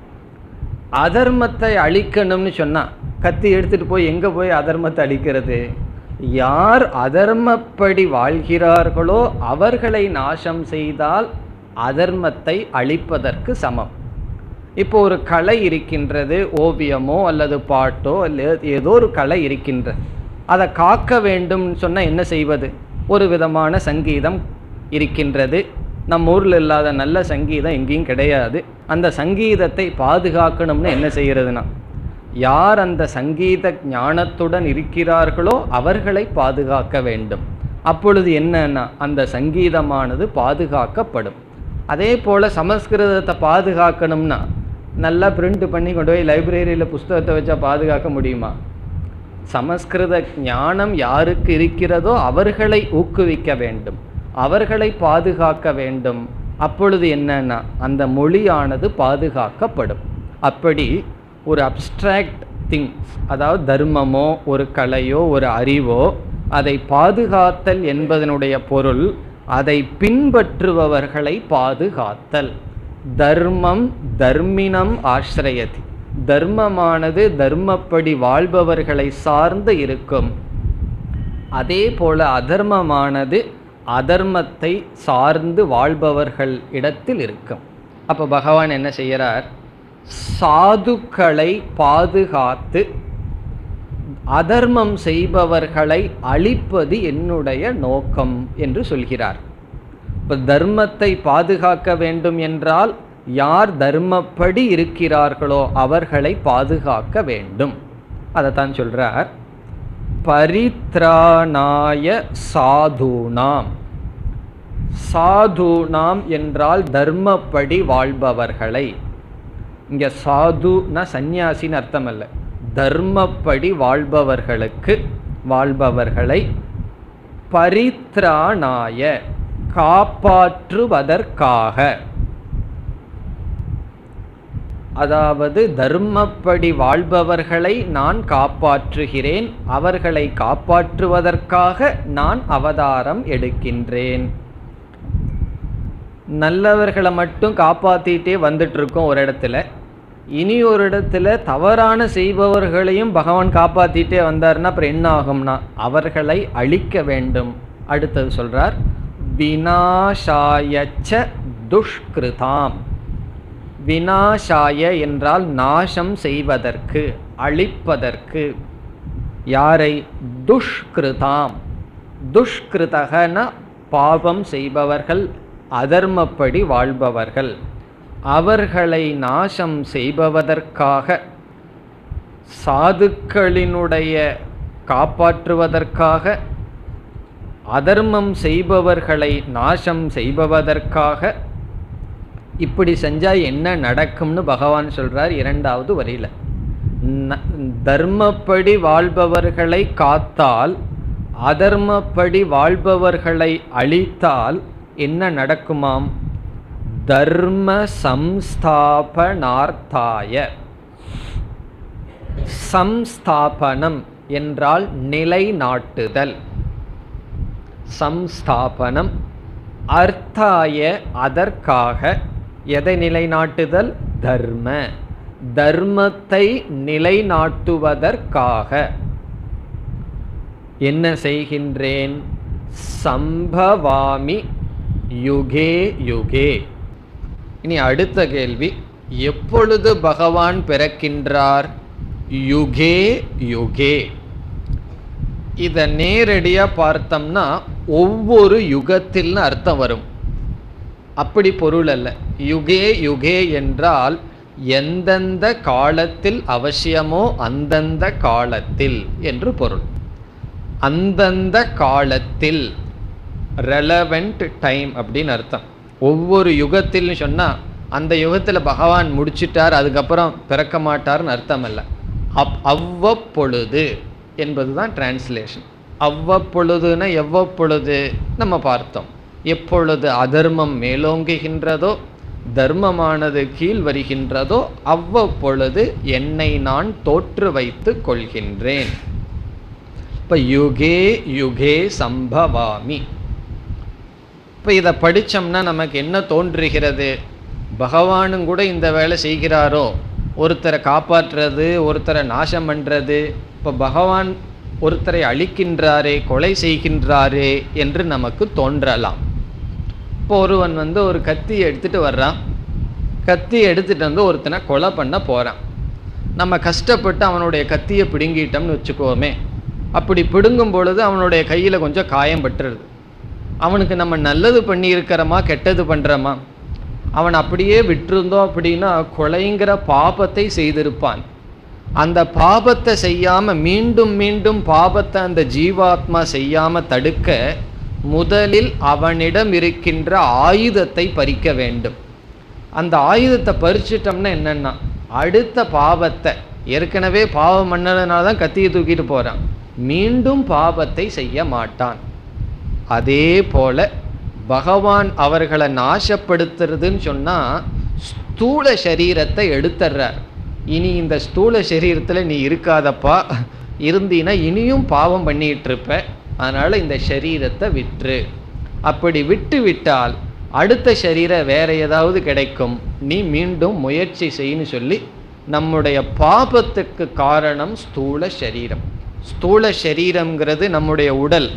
அதர்மத்தை அழிக்கணும்னு சொன்னால் கத்தி எடுத்துகிட்டு போய் எங்கே போய் அதர்மத்தை அழிக்கிறது? யார் அதர்மப்படி வாழ்கிறார்களோ அவர்களை நாசம் செய்தால் அதர்மத்தை அழிப்பதற்கு சமம். இப்போ ஒரு கலை இருக்கின்றது, ஓவியமோ அல்லது பாட்டோ அல்லது ஏதோ ஒரு கலை இருக்கின்றது, அதை காக்க வேண்டும் சொன்னால் என்ன செய்வது? ஒரு விதமான சங்கீதம் இருக்கின்றது, நம்ம ஊரில் இல்லாத நல்ல சங்கீதம் எங்கேயும் கிடையாது. அந்த சங்கீதத்தை பாதுகாக்கணும்னு என்ன செய்கிறதுனா, யார் அந்த சங்கீத ஞானத்துடன் இருக்கிறார்களோ அவர்களை பாதுகாக்க வேண்டும். அப்பொழுது என்னன்னா அந்த சங்கீதமானது பாதுகாக்கப்படும். அதே போல் சமஸ்கிருதத்தை பாதுகாக்கணும்னா நல்லா பிரிண்ட் பண்ணி கொண்டு போய் லைப்ரரியில் புஸ்தகத்தை வச்சா பாதுகாக்க முடியுமா? சமஸ்கிருத ஞானம் யாருக்கு இருக்கிறதோ அவர்களை ஊக்குவிக்க வேண்டும், அவர்களை பாதுகாக்க வேண்டும். அப்பொழுது என்னன்னா அந்த மொழியானது பாதுகாக்கப்படும். அப்படி ஒரு அப்ஸ்ட்ராக்ட் திங்ஸ், அதாவது தர்மமோ ஒரு கலையோ ஒரு அறிவோ, அதை பாதுகாத்தல் என்பதனுடைய பொருள் அதை பின்பற்றுபவர்களை பாதுகாத்தல். தர்மம் தர்மினம் ஆஸ்ரயதி, தர்மமானது தர்மப்படி வாழ்பவர்களை சார்ந்து இருக்கும். அதே போல அதர்மமானது அதர்மத்தை சார்ந்து வாழ்பவர்கள் இடத்தில் இருக்கும். அப்போ பகவான் என்ன செய்கிறார்? சாதுக்களை பாதுகாத்து அதர்மம் செய்பவர்களை அழிப்பது என்னுடைய நோக்கம் என்று சொல்கிறார். இப்போ தர்மத்தை பாதுகாக்க வேண்டும் என்றால் யார் தர்மப்படி இருக்கிறார்களோ அவர்களை பாதுகாக்க வேண்டும். அதைத்தான் சொல்றார். பரித்ராணாய சாதுனாம். சாதுனாம் என்றால் தர்மப்படி வாழ்பவர்களை. இங்க சாதுனா சந்நியாசின்னு அர்த்தம் அல்ல, தர்மப்படி வாழ்பவர்களை பரித்ராணாய காப்பாற்றுவதற்காக. அதாவது தர்மப்படி வாழ்பவர்களை நான் காப்பாற்றுகிறேன், அவர்களை காப்பாற்றுவதற்காக நான் அவதாரம் எடுக்கின்றேன். நல்லவர்களை மட்டும் காப்பாற்றிட்டே வந்துட்டு இருக்கோம் ஒரு இடத்துல, இனி ஒரு இடத்துல தவறான செய்பவர்களையும் பகவான் காப்பாற்றிட்டே வந்தார்னா அப்புறம் என்ன ஆகும்னா அவர்களை அழிக்க வேண்டும். அடுத்தது சொல்றார், விநாசாயச்ச துஷ்கிருதாம். விநாசாய என்றால் நாசம் செய்வதற்கு, அழிப்பதற்கு. யாரை? துஷ்கிருதாம். துஷ்கிருதகன பாவம் செய்பவர்கள், அதர்மப்படி வாழ்பவர்கள், அவர்களை நாசம் செய்பவதற்காக, சாதுக்களினுடைய காப்பாற்றுவதற்காக, அதர்மம் செய்பவர்களை நாசம் செய்பவதற்காக. இப்படி செஞ்சா என்ன நடக்கும்னு பகவான் சொல்றார் இரண்டாவது வரியில. தர்மப்படி வாழ்பவர்களை காத்தால், அதர்மப்படி வாழ்பவர்களை அழித்தால் என்ன நடக்குமாம்? தர்ம சம்ஸ்தாபனார்த்தாய. சம்ஸ்தாபனம் என்றால் நிலைநாட்டுதல். சம்ஸ்தாபனம். அர்த்தாய அதற்காக. எதை நிலைநாட்டுதல்? தர்ம. தர்மத்தை நிலைநாட்டுவதற்காக என்ன செய்கின்றேன்? சம்பவாமி யுகே யுகே. இனி அடுத்த கேள்வி, எப்பொழுது பகவான் பிறக்கின்றார்? UK UK. இதை நேரடியாக பார்த்தோம்னா ஒவ்வொரு யுகத்தில்னு அர்த்தம் வரும். அப்படி பொருள் அல்ல. யுகே யுகே என்றால் எந்தெந்த காலத்தில் அவசியமோ அந்தந்த காலத்தில் என்று பொருள். அந்தந்த காலத்தில், ரெலவெண்ட் டைம் அப்படின்னு அர்த்தம். ஒவ்வொரு யுகத்தில்னு சொன்னால் அந்த யுகத்தில் பகவான் முடிச்சிட்டார், அதுக்கப்புறம் பிறக்க மாட்டார்னு அர்த்தம் அல்ல. அவ்வப்பொழுது என்பதுதான் டிரான்ஸ்லேஷன். அவ்வப்பொழுதுன்னா எவ்வப்பொழுது நம்ம பார்த்தோம். எப்பொழுது அதர்மம் மேலோங்குகின்றதோ, தர்மமானது கீழ் வருகின்றதோ, அவ்வப்பொழுது என்னை நான் தோற்று வைத்து கொள்கின்றேன். இப்போ யுகே யுகே சம்பவாமி. இப்போ இதை படித்தோம்னா நமக்கு என்ன தோன்றுகிறது? பகவானும் கூட இந்த வேலை செய்கிறாரோ, ஒருத்தரை காப்பாற்றுறது, ஒருத்தரை நாசம் பண்ணுறது. இப்போ பகவான் ஒருத்தரை அழிக்கின்றாரே, கொலை செய்கின்றாரே என்று நமக்கு தோன்றலாம். இப்போ ஒருவன் ஒரு கத்தியை எடுத்துகிட்டு வர்றான், கத்தியை எடுத்துகிட்டு ஒருத்தனை கொலை பண்ண போகிறான். நம்ம கஷ்டப்பட்டு அவனுடைய கத்தியை பிடுங்கிட்டோம்னு வச்சுக்கோமே. அப்படி பிடுங்கும் பொழுது அவனுடைய கையில் கொஞ்சம் காயம் பட்டுருது. அவனுக்கு நம்ம நல்லது பண்ணியிருக்கிறோமா கெட்டது பண்ணுறோமா? அவன் அப்படியே விட்டிருந்தோம் அப்படின்னா கொலைங்கிற பாபத்தை செய்திருப்பான். அந்த பாபத்தை செய்யாமல் மீண்டும் மீண்டும் பாபத்தை அந்த ஜீவாத்மா செய்யாமல் தடுக்க முதலில் அவனிடம் இருக்கின்ற ஆயுதத்தை பறிக்க வேண்டும். அந்த ஆயுதத்தை பறிச்சிட்டோம்னா என்னன்னா அடுத்த பாவத்தை, ஏற்கனவே பாவம் பண்ணதுனால தான் கத்தியை தூக்கிட்டு போகிறான், மீண்டும் பாவத்தை செய்ய மாட்டான். அதே போல பகவான் அவர்களை நாசப்படுத்துறதுன்னு சொன்னால் ஸ்தூல சரீரத்தை எடுத்துடுறார். இனி இந்த ஸ்தூல சரீரத்தில் நீ இருக்காதப்பா, இருந்தீன்னா இனியும் பாவம் பண்ணிகிட்டு இருப்ப, அதனால் இந்த சரீரத்தை விட்டுரு. அப்படி விட்டு விட்டால் அடுத்த சரீரம் வேற ஏதாவது கிடைக்கும், நீ மீண்டும் முயற்சி செய்யன்னு சொல்லி நம்முடைய பாபத்துக்கு காரணம் ஸ்தூல சரீரம். ஸ்தூல சரீரம்ங்கிறது நம்முடைய உடல்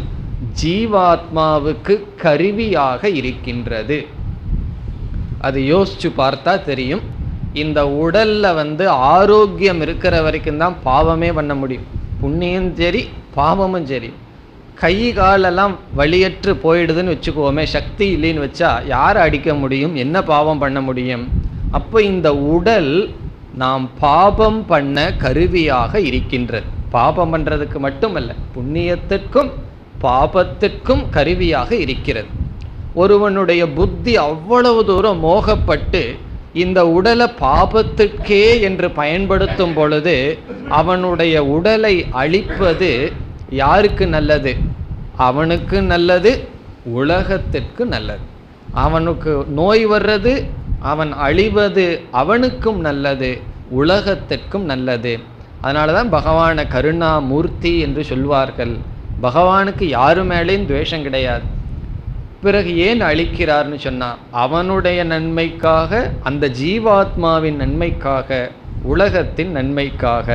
ஜீவாத்மாவுக்கு கருவியாக இருக்கின்றது. அது யோசிச்சு பார்த்தா தெரியும். இந்த உடல்ல ஆரோக்கியம் இருக்கிற வரைக்கும் தான் பாவமே பண்ண முடியும். புண்ணியம் சரி பாவமும் சரி. கை காலெல்லாம் வலியற்று போயிடுதுன்னு வச்சுக்கோமே, சக்தி இல்லைன்னு வச்சா யாரை அடிக்க முடியும், என்ன பாவம் பண்ண முடியும்? அப்போ இந்த உடல் நாம் பாபம் பண்ண கருவியாக இருக்கின்றது. பாபம் பண்ணுறதுக்கு மட்டுமல்ல, புண்ணியத்திற்கும் பாபத்திற்கும் கருவியாக இருக்கிறது. ஒருவனுடைய புத்தி அவ்வளவு தூரம் மோகப்பட்டு இந்த உடலை பாபத்திற்கே என்று பயன்படுத்தும் பொழுது அவனுடைய உடலை அழிப்பது யாருக்கு நல்லது? அவனுக்கு நல்லது, உலகத்திற்கு நல்லது. அவனுக்கு நோய் வர்றது அவன் அழிவது அவனுக்கும் நல்லது, உலகத்திற்கும் நல்லது. அதனால தான் பகவானை கருணாமூர்த்தி என்று சொல்வார்கள். பகவானுக்கு யாரு மேலேயும் துவேஷம் கிடையாது. பிறகு ஏன் அழிக்கிறார்னு சொன்னால் அவனுடைய நன்மைக்காக, அந்த ஜீவாத்மாவின் நன்மைக்காக, உலகத்தின் நன்மைக்காக.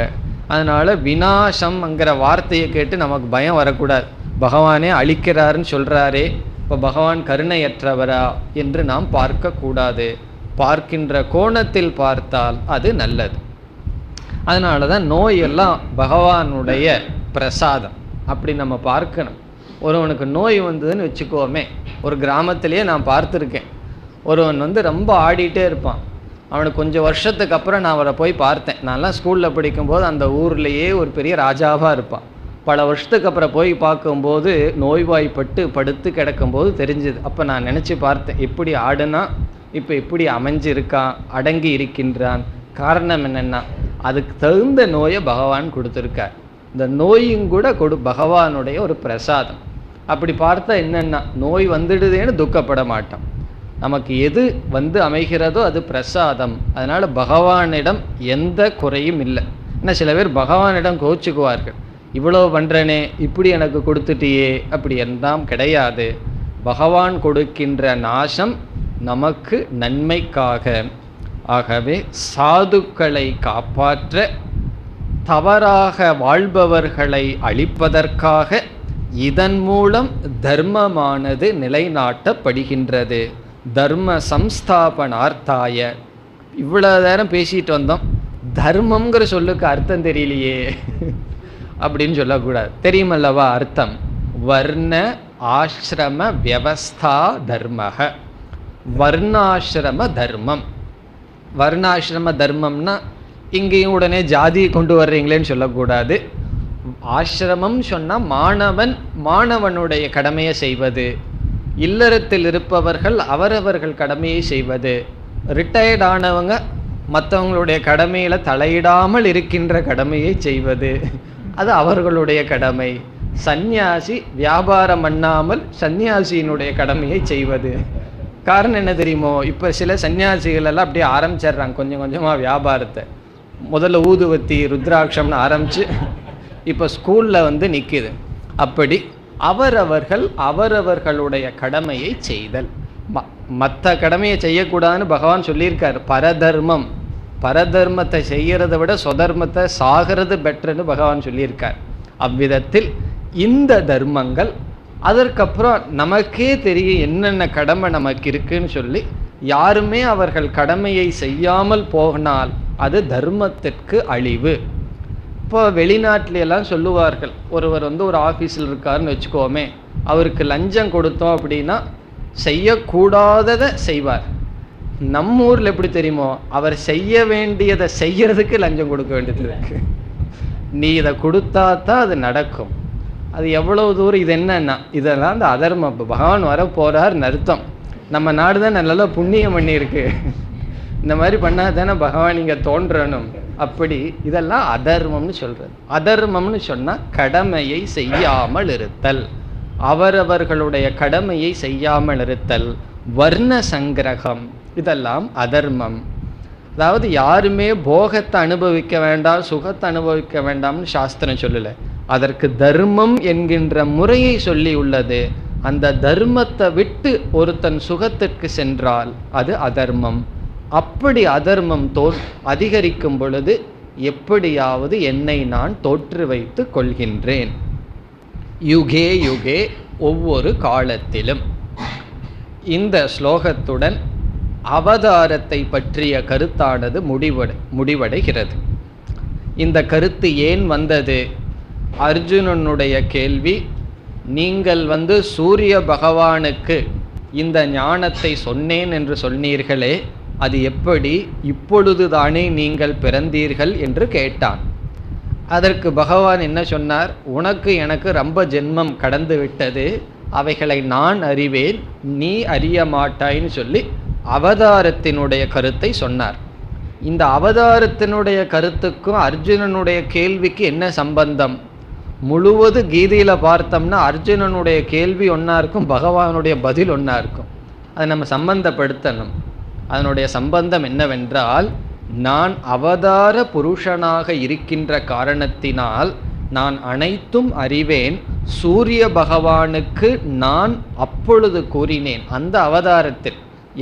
அதனால் விநாசம்ங்கிற வார்த்தையை கேட்டு நமக்கு பயம் வரக்கூடாது. பகவானே அழிக்கிறாருன்னு சொல்கிறாரே, இப்போ பகவான் கருணையற்றவரா என்று நாம் பார்க்கக்கூடாது. பார்க்கின்ற கோணத்தில் பார்த்தால் அது நல்லது. அதனால தான் நோயெல்லாம் பகவானுடைய பிரசாதம் அப்படி நம்ம பார்க்கணும். ஒருவனுக்கு நோய் வந்ததுன்னு வச்சுக்கோமே, ஒரு கிராமத்திலேயே நான் பார்த்துருக்கேன். ஒருவன் ரொம்ப ஆடிட்டே இருப்பான். அவனுக்கு கொஞ்சம் வருஷத்துக்கு அப்புறம் நான் அவரை போய் பார்த்தேன். நான்லாம் ஸ்கூலில் படிக்கும்போது அந்த ஊர்லேயே ஒரு பெரிய ராஜாவாக இருப்பான். பல வருஷத்துக்கு அப்புறம் போய் பார்க்கும்போது நோய்வாய்ப்பட்டு படுத்து கிடக்கும்போது தெரிஞ்சுது. அப்போ நான் நினச்சி பார்த்தேன், எப்படி ஆடுனா இப்போ எப்படி அமைஞ்சிருக்கான், அடங்கி இருக்கின்றான். காரணம் என்னென்னா, அதுக்கு தகுந்த நோயை பகவான் கொடுத்துருக்கார். இந்த நோயும் கூட பகவானுடைய ஒரு பிரசாதம். அப்படி பார்த்தா என்னென்னா, நோய் வந்துடுதேன்னு துக்கப்பட மாட்டோம். நமக்கு எது அமைகிறதோ அது பிரசாதம். அதனால் பகவானிடம் எந்த குறையும் இல்லை. ஆனால் சில பேர் பகவானிடம் கோச்சுக்குவார்கள், இவ்வளோ பண்ணுறனே இப்படி எனக்கு கொடுத்துட்டியே. அப்படி எல்லாம் கிடையாது. பகவான் கொடுக்கின்ற நாசம் நமக்கு நன்மைக்காக. ஆகவே சாதுக்களை காப்பாற்ற, தவறாக வாழ்பவர்களை அழிப்பதற்காக இதன் மூலம் தர்மமானது நிலைநாட்டப்படுகின்றது. தர்ம சம்ஸ்தாபனார்த்தாய. இவ்வளவு நேரம் பேசிட்டு வந்தோம், தர்மம்ங்கிற சொல்லுக்கு அர்த்தம் தெரியலையே அப்படின்னு சொல்லக்கூடாது. தெரியுமல்லவா அர்த்தம்? வர்ண ஆசிரம வியவஸ்தா தர்மக. வர்ணாசிரம தர்மம். வர்ணாசிரம தர்மம்னா இங்கேயும் உடனே ஜாதியை கொண்டு வர்றீங்களேன்னு சொல்லக்கூடாது. ஆசிரமம் சொன்னால் மாணவனுடைய கடமையை செய்வது, இல்லறத்தில் இருப்பவர்கள் அவரவர்கள் கடமையை செய்வது, ரிட்டையர்ட் ஆனவங்க மற்றவங்களுடைய கடமையில் தலையிடாமல் இருக்கின்ற கடமையை செய்வது, அது அவர்களுடைய கடமை. சந்நியாசி வியாபாரம் பண்ணாமல் சந்நியாசியினுடைய கடமையை செய்வது. காரணம் என்ன தெரியுமோ, இப்போ சில சன்னியாசிகள் எல்லாம் அப்படியே ஆரம்பிச்சிடுறாங்க கொஞ்சம் கொஞ்சமாக வியாபாரத்தை. முதல்ல ஊதுவத்தி ருத்ராட்சம்னு ஆரம்பித்து இப்போ ஸ்கூலில் நிற்கிது. அப்படி அவரவர்களுடைய கடமையை செய்தல். மற்ற கடமையை செய்யக்கூடாதுன்னு பகவான் சொல்லியிருக்கார். பரதர்மம், பரதர்மத்தை செய்கிறத விட சொதர்மத்தை சாகிறது பெட்டர்னு பகவான் சொல்லியிருக்கார். அவ்விதத்தில் இந்த தர்மங்கள், அதற்கப்புறம் நமக்கே தெரியும் என்னென்ன கடமை நமக்கு இருக்குன்னு சொல்லி, யாருமே அவர்கள் கடமையை செய்யாமல் போனால் அது தர்மத்திற்கு அழிவு. இப்போ வெளிநாட்டிலெல்லாம் சொல்லுவார்கள், ஒருவர் ஒரு ஆஃபீஸில் இருக்காருன்னு வச்சுக்கோமே, அவருக்கு லஞ்சம் கொடுத்தோம் அப்படின்னா செய்யக்கூடாததை செய்வார். நம்ம ஊரில் எப்படி தெரியுமோ, அவர் செய்ய வேண்டியதை செய்யறதுக்கு லஞ்சம் கொடுக்க வேண்டியது இருக்கு. நீ இதை கொடுத்தா தான் அது நடக்கும். அது எவ்வளவு தூரம், இது என்னன்னா இதெல்லாம் அந்த அதர்மம். இப்போ பகவான் வர போறாருன்னு அர்த்தம். நம்ம நாடு தான் நல்லா புண்ணியம் பண்ணியிருக்கு. இந்த மாதிரி பண்ணால் தானே பகவான் இங்கே தோன்றணும். அப்படி இதெல்லாம் அதர்மம்னு சொல்றது. அதர்மம்னு சொன்னால் கடமையை செய்யாமல் இருத்தல், அவரவர்களுடைய கடமையை செய்யாமல் இருத்தல், வர்ண சங்கிரகம், இதெல்லாம் அதர்மம். அதாவது யாருமே போகத்தை அனுபவிக்க வேண்டாம், சுகத்தை அனுபவிக்க வேண்டாம்னு சாஸ்திரம் சொல்லலை. அதற்கு தர்மம் என்கின்ற முறையை சொல்லி உள்ளது. அந்த தர்மத்தை விட்டு ஒருத்தன் சுகத்திற்கு சென்றால் அது அதர்மம். அப்படி அதர்மம் அதிகரிக்கும் பொழுது எப்படியாவது என்னை நான் தோற்று வைத்து கொள்கின்றேன். யுகே யுகே, ஒவ்வொரு காலத்திலும். இந்த ஸ்லோகத்துடன் அவதாரத்தை பற்றிய கருத்தானது முடிவடைகிறது. இந்த கருத்து ஏன் வந்தது? அர்ஜுனனுடைய கேள்வி, நீங்கள் சூரிய பகவானுக்கு இந்த ஞானத்தை சொன்னேன் என்று சொன்னீர்களே, அது எப்படி இப்பொழுதுதானே நீங்கள் பிறந்தீர்கள் என்று கேட்டான். அதற்கு பகவான் என்ன சொன்னார்? உனக்கு எனக்கு ரொம்ப ஜென்மம் கடந்து விட்டது, அவைகளை நான் அறிவேன், நீ அறிய மாட்டாய்ன்னு சொல்லி அவதாரத்தினுடைய கருத்தை சொன்னார். இந்த அவதாரத்தினுடைய கருத்துக்கும் அர்ஜுனனுடைய கேள்விக்கு என்ன சம்பந்தம்? முழுவது கீதையில் பார்த்தோம்னா அர்ஜுனனுடைய கேள்வி ஒன்றா இருக்கும், பகவானுடைய பதில் ஒன்றா இருக்கும். அதை நம்ம சம்பந்தப்படுத்தணும். அதனுடைய சம்பந்தம் என்னவென்றால், நான் அவதார புருஷனாக இருக்கின்ற காரணத்தினால் நான் அனைத்தும் அறிவேன். சூரிய பகவானுக்கு நான் அப்பொழுது கூறினேன், அந்த அவதாரத்தில்,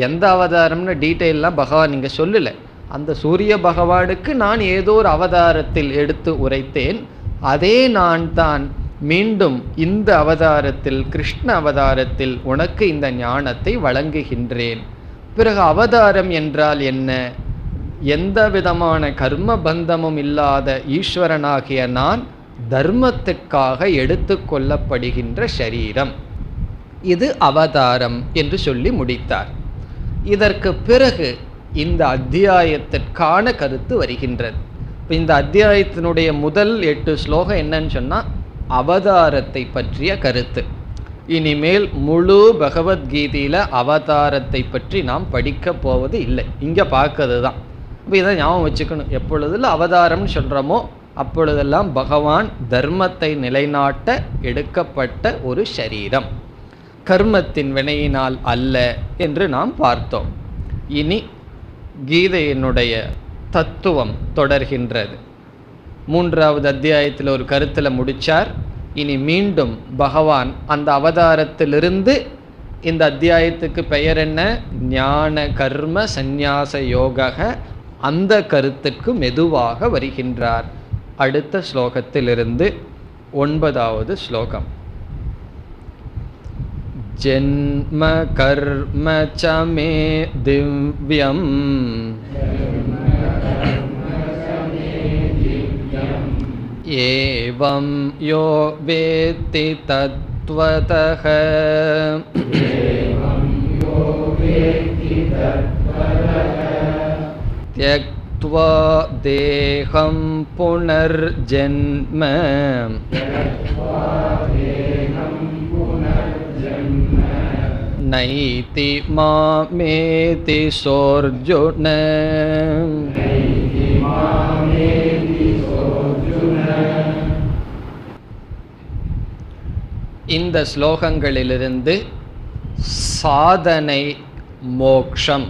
எந்த அவதாரம்னு டீட்டெயிலாம் பகவான் இங்கே சொல்லலை, அந்த சூரிய பகவானுக்கு நான் ஏதோ ஒரு அவதாரத்தில் எடுத்து உரைத்தேன். அதே நான் தான் மீண்டும் இந்த அவதாரத்தில், கிருஷ்ண அவதாரத்தில் உனக்கு இந்த ஞானத்தை வழங்குகின்றேன். பிறகு அவதாரம் என்றால் என்ன? எந்த விதமான கர்ம பந்தமும் இல்லாத ஈஸ்வரனாகிய நான் தர்மத்திற்காக எடுத்து கொள்ளப்படுகின்ற சரீரம், இது அவதாரம் என்று சொல்லி முடித்தார். இதற்கு பிறகு இந்த அத்தியாயத்திற்கான கருத்து வருகின்றது. இந்த அத்தியாயத்தினுடைய முதல் 8 ஸ்லோகம் என்னன்னு சொன்னால் அவதாரத்தை பற்றிய கருத்து. இனிமேல் முழு பகவத்கீதையில் அவதாரத்தை பற்றி நாம் படிக்க போவது இல்லை, இங்கே பார்க்கறது தான். இப்போ இதை ஞாபகம் வச்சுக்கணும். எப்பொழுதில் அவதாரம்னு சொல்கிறோமோ அப்பொழுதெல்லாம் பகவான் தர்மத்தை நிலைநாட்ட எடுக்கப்பட்ட ஒரு சரீரம், கர்மத்தின் வினையினால் அல்ல என்று நாம் பார்த்தோம். இனி கீதையினுடைய தத்துவம் தொடர்கின்றது. 3வது அத்தியாயத்தில் ஒரு கருத்தில் முடித்தார். இனி மீண்டும் பகவான் அந்த அவதாரத்திலிருந்து, இந்த அத்தியாயத்துக்கு பெயர் என்ன? ஞான கர்ம சந்நியாச யோக, அந்த கருத்துக்கு மெதுவாக வருகின்றார். அடுத்த ஸ்லோகத்திலிருந்து 9வது ஸ்லோகம். ஜென்ம கர்ம சமே திவ்யம் ஏவம் யோ வேத்தி தத்வதஹ த்யக்த்வா தேஹம் புனர்ஜன்ம நைதி மாமேதி சோர்ஜுன. இந்த ஸ்லோகங்களிலிருந்து சாதனை மோக்ஷம்,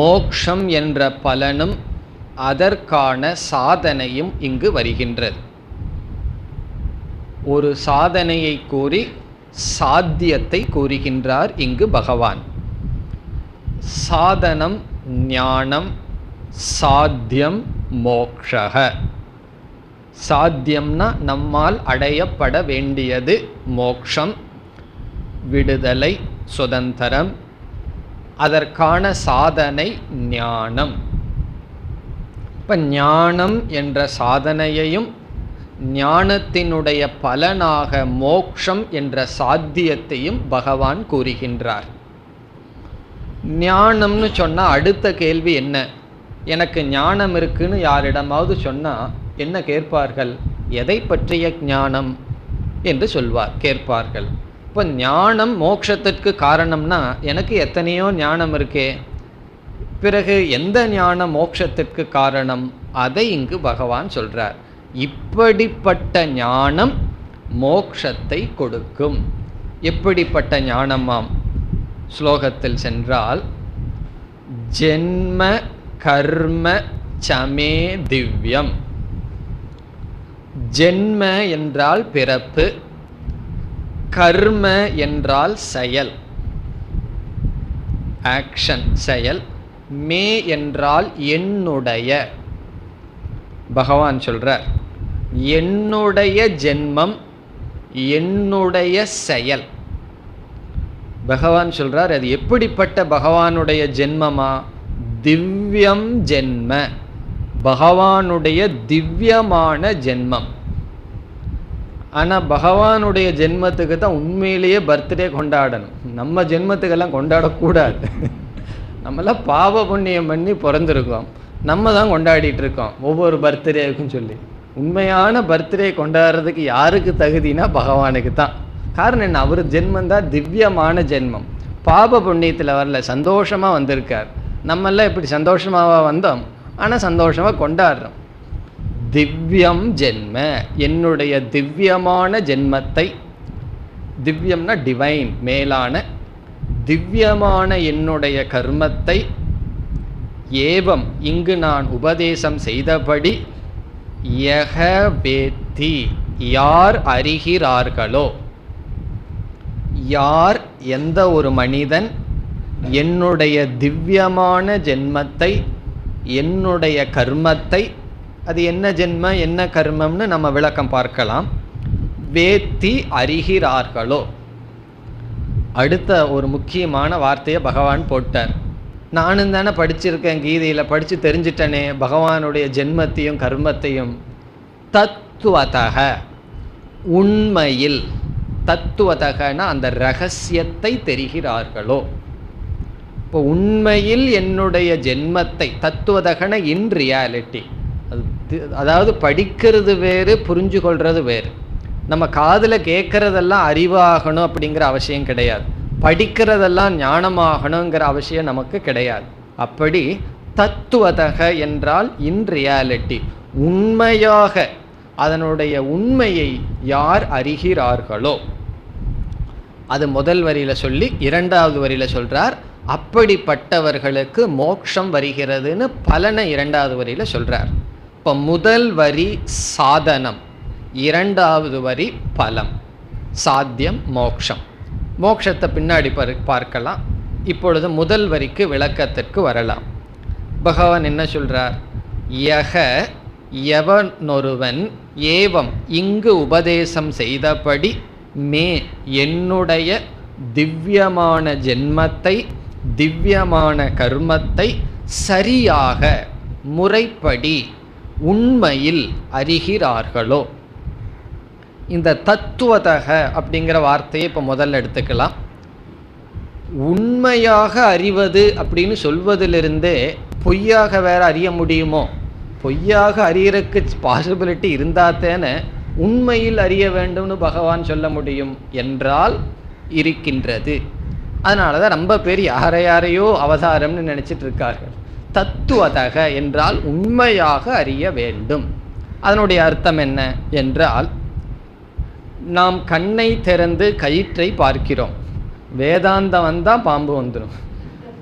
மோக்ஷம் என்ற பலனும் அதற்கான சாதனையும் இங்கு வருகின்றது. ஒரு சாதனையை கூறி சாத்தியத்தை கூறுகின்றார் இங்கு பகவான். சாதனம் ஞானம், சாத்தியம் மோக்ஷக. சாத்தியம்னா நம்மால் அடையப்பட வேண்டியது மோக்ஷம், விடுதலை, சுதந்திரம். அதற்கான சாதனை ஞானம். இப்போ ஞானம் என்ற சாதனையையும் ஞானத்தினுடைய பலனாக மோக்ஷம் என்ற சாத்தியத்தையும் பகவான் கூறுகின்றார். ஞானம்னு சொன்னால் அடுத்த கேள்வி என்ன? எனக்கு ஞானம் இருக்குன்னு யாரிடமாவது சொன்னால் என்ன கேட்பார்கள்? எதை பற்றிய ஞானம் என்று கேட்பார்கள். இப்போ ஞானம் மோட்சத்திற்கு காரணம்னா எனக்கு எத்தனையோ ஞானம் இருக்கே, பிறகு எந்த ஞானம் மோட்சத்திற்கு காரணம்? அதை இங்கு பகவான் சொல்றார். இப்படிப்பட்ட ஞானம் மோக்ஷத்தை கொடுக்கும். எப்படிப்பட்ட ஞானமாம்? ஸ்லோகத்தில் சென்றால், ஜென்ம கர்ம சமே திவ்யம். ஜென்ம என்றால் பிறப்பு, கர்ம என்றால் செயல், ஆக்ஷன், செயல். மே என்றால் என்னுடைய. பகவான் சொல்றார், என்னுடைய ஜென்மம், என்னுடைய செயல். பகவான் சொல்றார், அது எப்படிப்பட்ட பகவானுடைய ஜென்மமா? திவ்யம் ஜென்ம, பகவானுடைய திவ்யமான ஜென்மம். ஆனால் பகவானுடைய ஜென்மத்துக்கு தான் உண்மையிலேயே பர்த்டே கொண்டாடணும். நம்ம ஜென்மத்துக்கெல்லாம் கொண்டாடக்கூடாது. நம்மளாம் பாவ புண்ணியம் பண்ணி பிறந்திருக்கோம், நம்ம தான் கொண்டாடிட்டு இருக்கோம் ஒவ்வொரு பர்த்டேக்கும் சொல்லி. உண்மையான பர்த்டே கொண்டாடுறதுக்கு யாருக்கு தகுதினா பகவானுக்கு தான். காரணம் என்ன? அவர் ஜென்மம் தான் திவ்யமான ஜென்மம், பாப புண்ணியத்தில் வரல, சந்தோஷமாக வந்திருக்கார். நம்மெல்லாம் இப்படி சந்தோஷமாக வந்தோம், ஆனால் சந்தோஷமாக கொண்டாடுறோம். திவ்யம் ஜென்ம, என்னுடைய திவ்யமான ஜென்மத்தை, திவ்யம்னா டிவைன், மேலான, திவ்யமான என்னுடைய கர்மத்தை ஏவம் இங்கு நான் உபதேசம் செய்தபடி யக வேத்தி யார் அறிகிறார்களோ, யார் எந்த ஒரு மனிதன் என்னுடைய திவ்யமான ஜென்மத்தை என்னுடைய கர்மத்தை, அது என்ன ஜென்ம என்ன கர்மம்னு நம்ம விளக்கம் பார்க்கலாம், வேத்தி அறிகிறார்களோ. அடுத்த ஒரு முக்கியமான வார்த்தையை பகவான் போட்டார். நானும் தானே படிச்சிருக்கேன், கீதையில் படித்து தெரிஞ்சிட்டனே பகவானுடைய ஜென்மத்தையும் கர்மத்தையும். தத்துவதக உண்மையில், தத்துவதகனா அந்த ரகசியத்தை தெரிகிறார்களோ. இப்போ உண்மையில் என்னுடைய ஜென்மத்தை, தத்துவதகன இன் ரியாலிட்டி, அதாவது படிக்கிறது வேறு புரிஞ்சு கொள்வது வேறு. நம்ம காதில் கேட்குறதெல்லாம் அறிவாகணும் அப்படிங்கிற அவசியம் கிடையாது, படிக்கிறதெல்லாம் ஞானமாகணுங்கிற அவசியம் நமக்கு கிடையாது. அப்படி தத்துவதக என்றால் இன் ரியாலிட்டி, உண்மையாக அதனுடைய உண்மையை யார் அறிகிறார்களோ. அது முதல் வரியில் சொல்லி இரண்டாவது வரியில் சொல்கிறார், அப்படிப்பட்டவர்களுக்கு மோட்சம் வருகிறதுன்னு பலனை இரண்டாவது வரியில் சொல்கிறார். இப்போ முதல் வரி சாதனம், இரண்டாவது வரி பலம், சாத்தியம் மோட்சம். மோட்சத்தை பின்னாடி பார்க்கலாம். இப்பொழுது முதல் வரிக்கு விளக்கத்திற்கு வரலாம். பகவான் என்ன சொல்கிறார்? யக எவனொருவன் ஏவம் இங்கு உபதேசம் செய்தபடி மே என்னுடைய திவ்யமான ஜென்மத்தை திவ்யமான கர்மத்தை சரியாக முறைப்படி உண்மையில் அறிகிறார்களோ. இந்த தத்துவதக அப்படிங்கிற வார்த்தையை இப்போ முதல்ல எடுத்துக்கலாம். உண்மையாக அறிவது அப்படின்னு சொல்வதிலிருந்தே பொய்யாக வேற அறிய முடியுமோ? பொய்யாக அறியறதுக்கு பாசிபிலிட்டி இருந்தாத்தேன்னு உண்மையில் அறிய வேண்டும்னு பகவான் சொல்ல முடியும் என்றால் இருக்கின்றது. அதனால தான் ரொம்ப பேர் யாரையோ அவதாரம்னு நினச்சிட்டு இருக்கார்கள். தத்துவதக என்றால் உண்மையாக அறிய வேண்டும். அதனுடைய அர்த்தம் என்ன என்றால், நாம் கண்ணை திறந்து கயிற்றை பார்க்கிறோம். வேதாந்தம் வந்தால் பாம்பு வந்துடும்.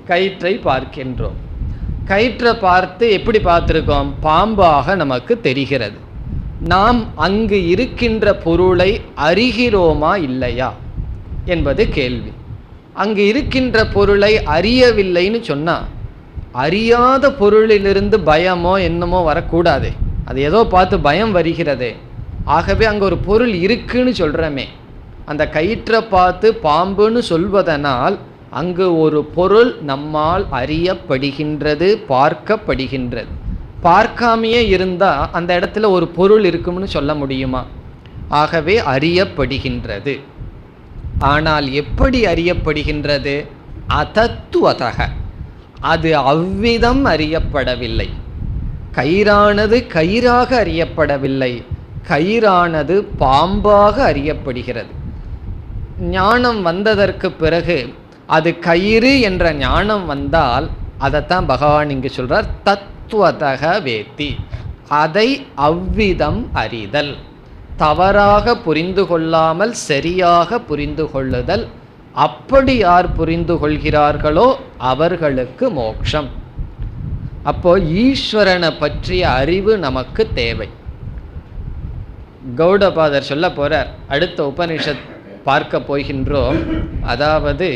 கயிற்றை பார்க்கின்றோம். கயிற்றை பார்த்து எப்படி பார்த்துருக்கோம்? பாம்பாக நமக்கு தெரிகிறது. நாம் அங்கு இருக்கின்ற பொருளை அறிகிறோமா இல்லையா என்பது கேள்வி. அங்கு இருக்கின்ற பொருளை அறியவில்லைன்னு சொன்னால், அறியாத பொருளிலிருந்து பயமோ என்னமோ வரக்கூடாதே. அது ஏதோ பார்த்து பயம் வருகிறதே. ஆகவே அங்கே ஒரு பொருள் இருக்குன்னு சொல்கிறோமே, அந்த கயிற்றை பார்த்து பாம்புன்னு சொல்வதனால் அங்கு ஒரு பொருள் நம்மால் அறியப்படுகின்றது, பார்க்கப்படுகின்றது. பார்க்காமையே இருந்தால் அந்த இடத்துல ஒரு பொருள் இருக்கும்னு சொல்ல முடியுமா? ஆகவே அறியப்படுகின்றது. ஆனால் எப்படி அறியப்படுகின்றது? அதத்துவதக, அது அவ்விதம் அறியப்படவில்லை. கயிறானது கயிறாக அறியப்படவில்லை, கயிறானது பாம்பாக அறியப்படுகிறது. ஞானம் வந்ததற்கு பிறகு அது கயிறு என்ற ஞானம் வந்தால் அதைத்தான் பகவான் இங்கு சொல்றார், தத்துவதக வேத்தி, அதை அவ்விதம் அறிதல். தவறாக புரிந்து கொள்ளாமல் சரியாக புரிந்து கொள்ளுதல். அப்படி யார் புரிந்து கொள்கிறார்களோ அவர்களுக்கு மோட்சம். அப்போ ஈஸ்வரனை பற்றிய அறிவு நமக்கு தேவை. கௌடபாதர் சொல்ல போறார், அடுத்த உபனிஷத் பார்க்க போகின்றோம். அதாவது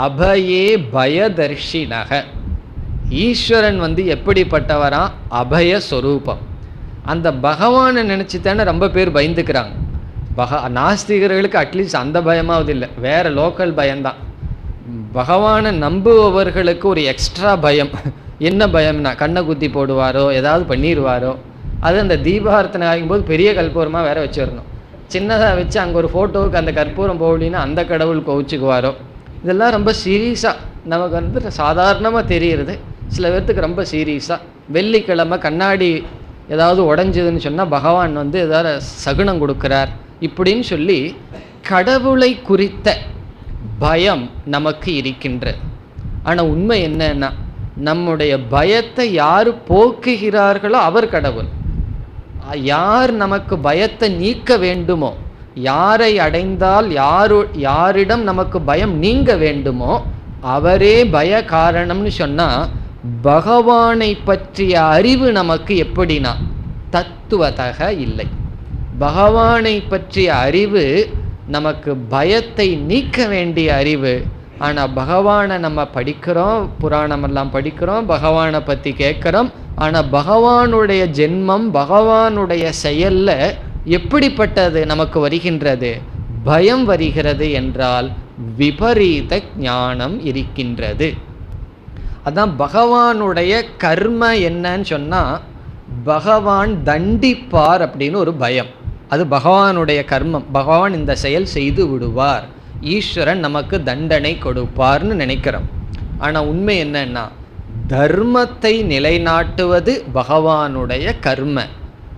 அபயே பயதர்ஷினக, ஈஸ்வரன் எப்படிப்பட்டவரா? அபய சொரூபம். அந்த பகவானை நினச்சி தானே ரொம்ப பேர் பயந்துக்கிறாங்க. நாஸ்திகர்களுக்கு அட்லீஸ்ட் அந்த பயமாவது இல்லை, வேற லோக்கல் பயம்தான். பகவானை நம்புபவர்களுக்கு ஒரு எக்ஸ்ட்ரா பயம். என்ன பயம்னா, கண்ணை குத்தி போடுவாரோ, ஏதாவது பண்ணிடுவாரோ. அது அந்த தீபார்த்தனை ஆகும்போது பெரிய கற்பூரமாக வேற வச்சிடணும். சின்னதாக வச்சு அங்கே ஒரு ஃபோட்டோவுக்கு அந்த கற்பூரம் போகலின்னா அந்த கடவுள் கோவிச்சுக்குவாரோ. இதெல்லாம் ரொம்ப சீரியஸாக நமக்கு சாதாரணமாக தெரிகிறது, சில பேர்த்துக்கு ரொம்ப சீரியஸாக. வெள்ளிக்கிழமை கண்ணாடி ஏதாவது உடஞ்சதுன்னு சொன்னால் பகவான் ஏதாவது சகுனம் கொடுக்குறார் இப்படின்னு சொல்லி கடவுளை குறித்த பயம் நமக்கு இருக்கின்றது. ஆனால் உண்மை என்னன்னா, நம்முடைய பயத்தை யார் போக்குகிறார்களோ அவர் கடவுள். யார் நமக்கு பயத்தை நீக்க வேண்டுமோ, யாரை அடைந்தால் யாரிடம் நமக்கு பயம் நீங்க வேண்டுமோ அவரே பய காரணம்னு சொன்னா, பகவானை பற்றிய அறிவு நமக்கு எப்படின்னா தத்துவதக இல்லை. பகவானை பற்றிய அறிவு நமக்கு பயத்தை நீக்க வேண்டிய அறிவு. ஆனால் பகவானை நம்ம படிக்கிறோம், புராணமெல்லாம் படிக்கிறோம், பகவானை பற்றி கேட்குறோம். ஆனால் பகவானுடைய ஜென்மம், பகவானுடைய செயலில் எப்படிப்பட்டது நமக்கு வருகின்றது? பயம் வருகிறது என்றால் விபரீத ஞானம் இருக்கின்றது. அதான் பகவானுடைய கர்ம என்னன்னு சொன்னால், பகவான் தண்டிப்பார் அப்படின்னு ஒரு பயம். அது பகவானுடைய கர்மம், பகவான் இந்த செயல் செய்து விடுவார், ஈஸ்வரன் நமக்கு தண்டனை கொடுப்பார்னு நினைக்கிறோம். ஆனால் உண்மை என்னன்னா, தர்மத்தை நிலைநாட்டுவது பகவானுடைய கர்ம.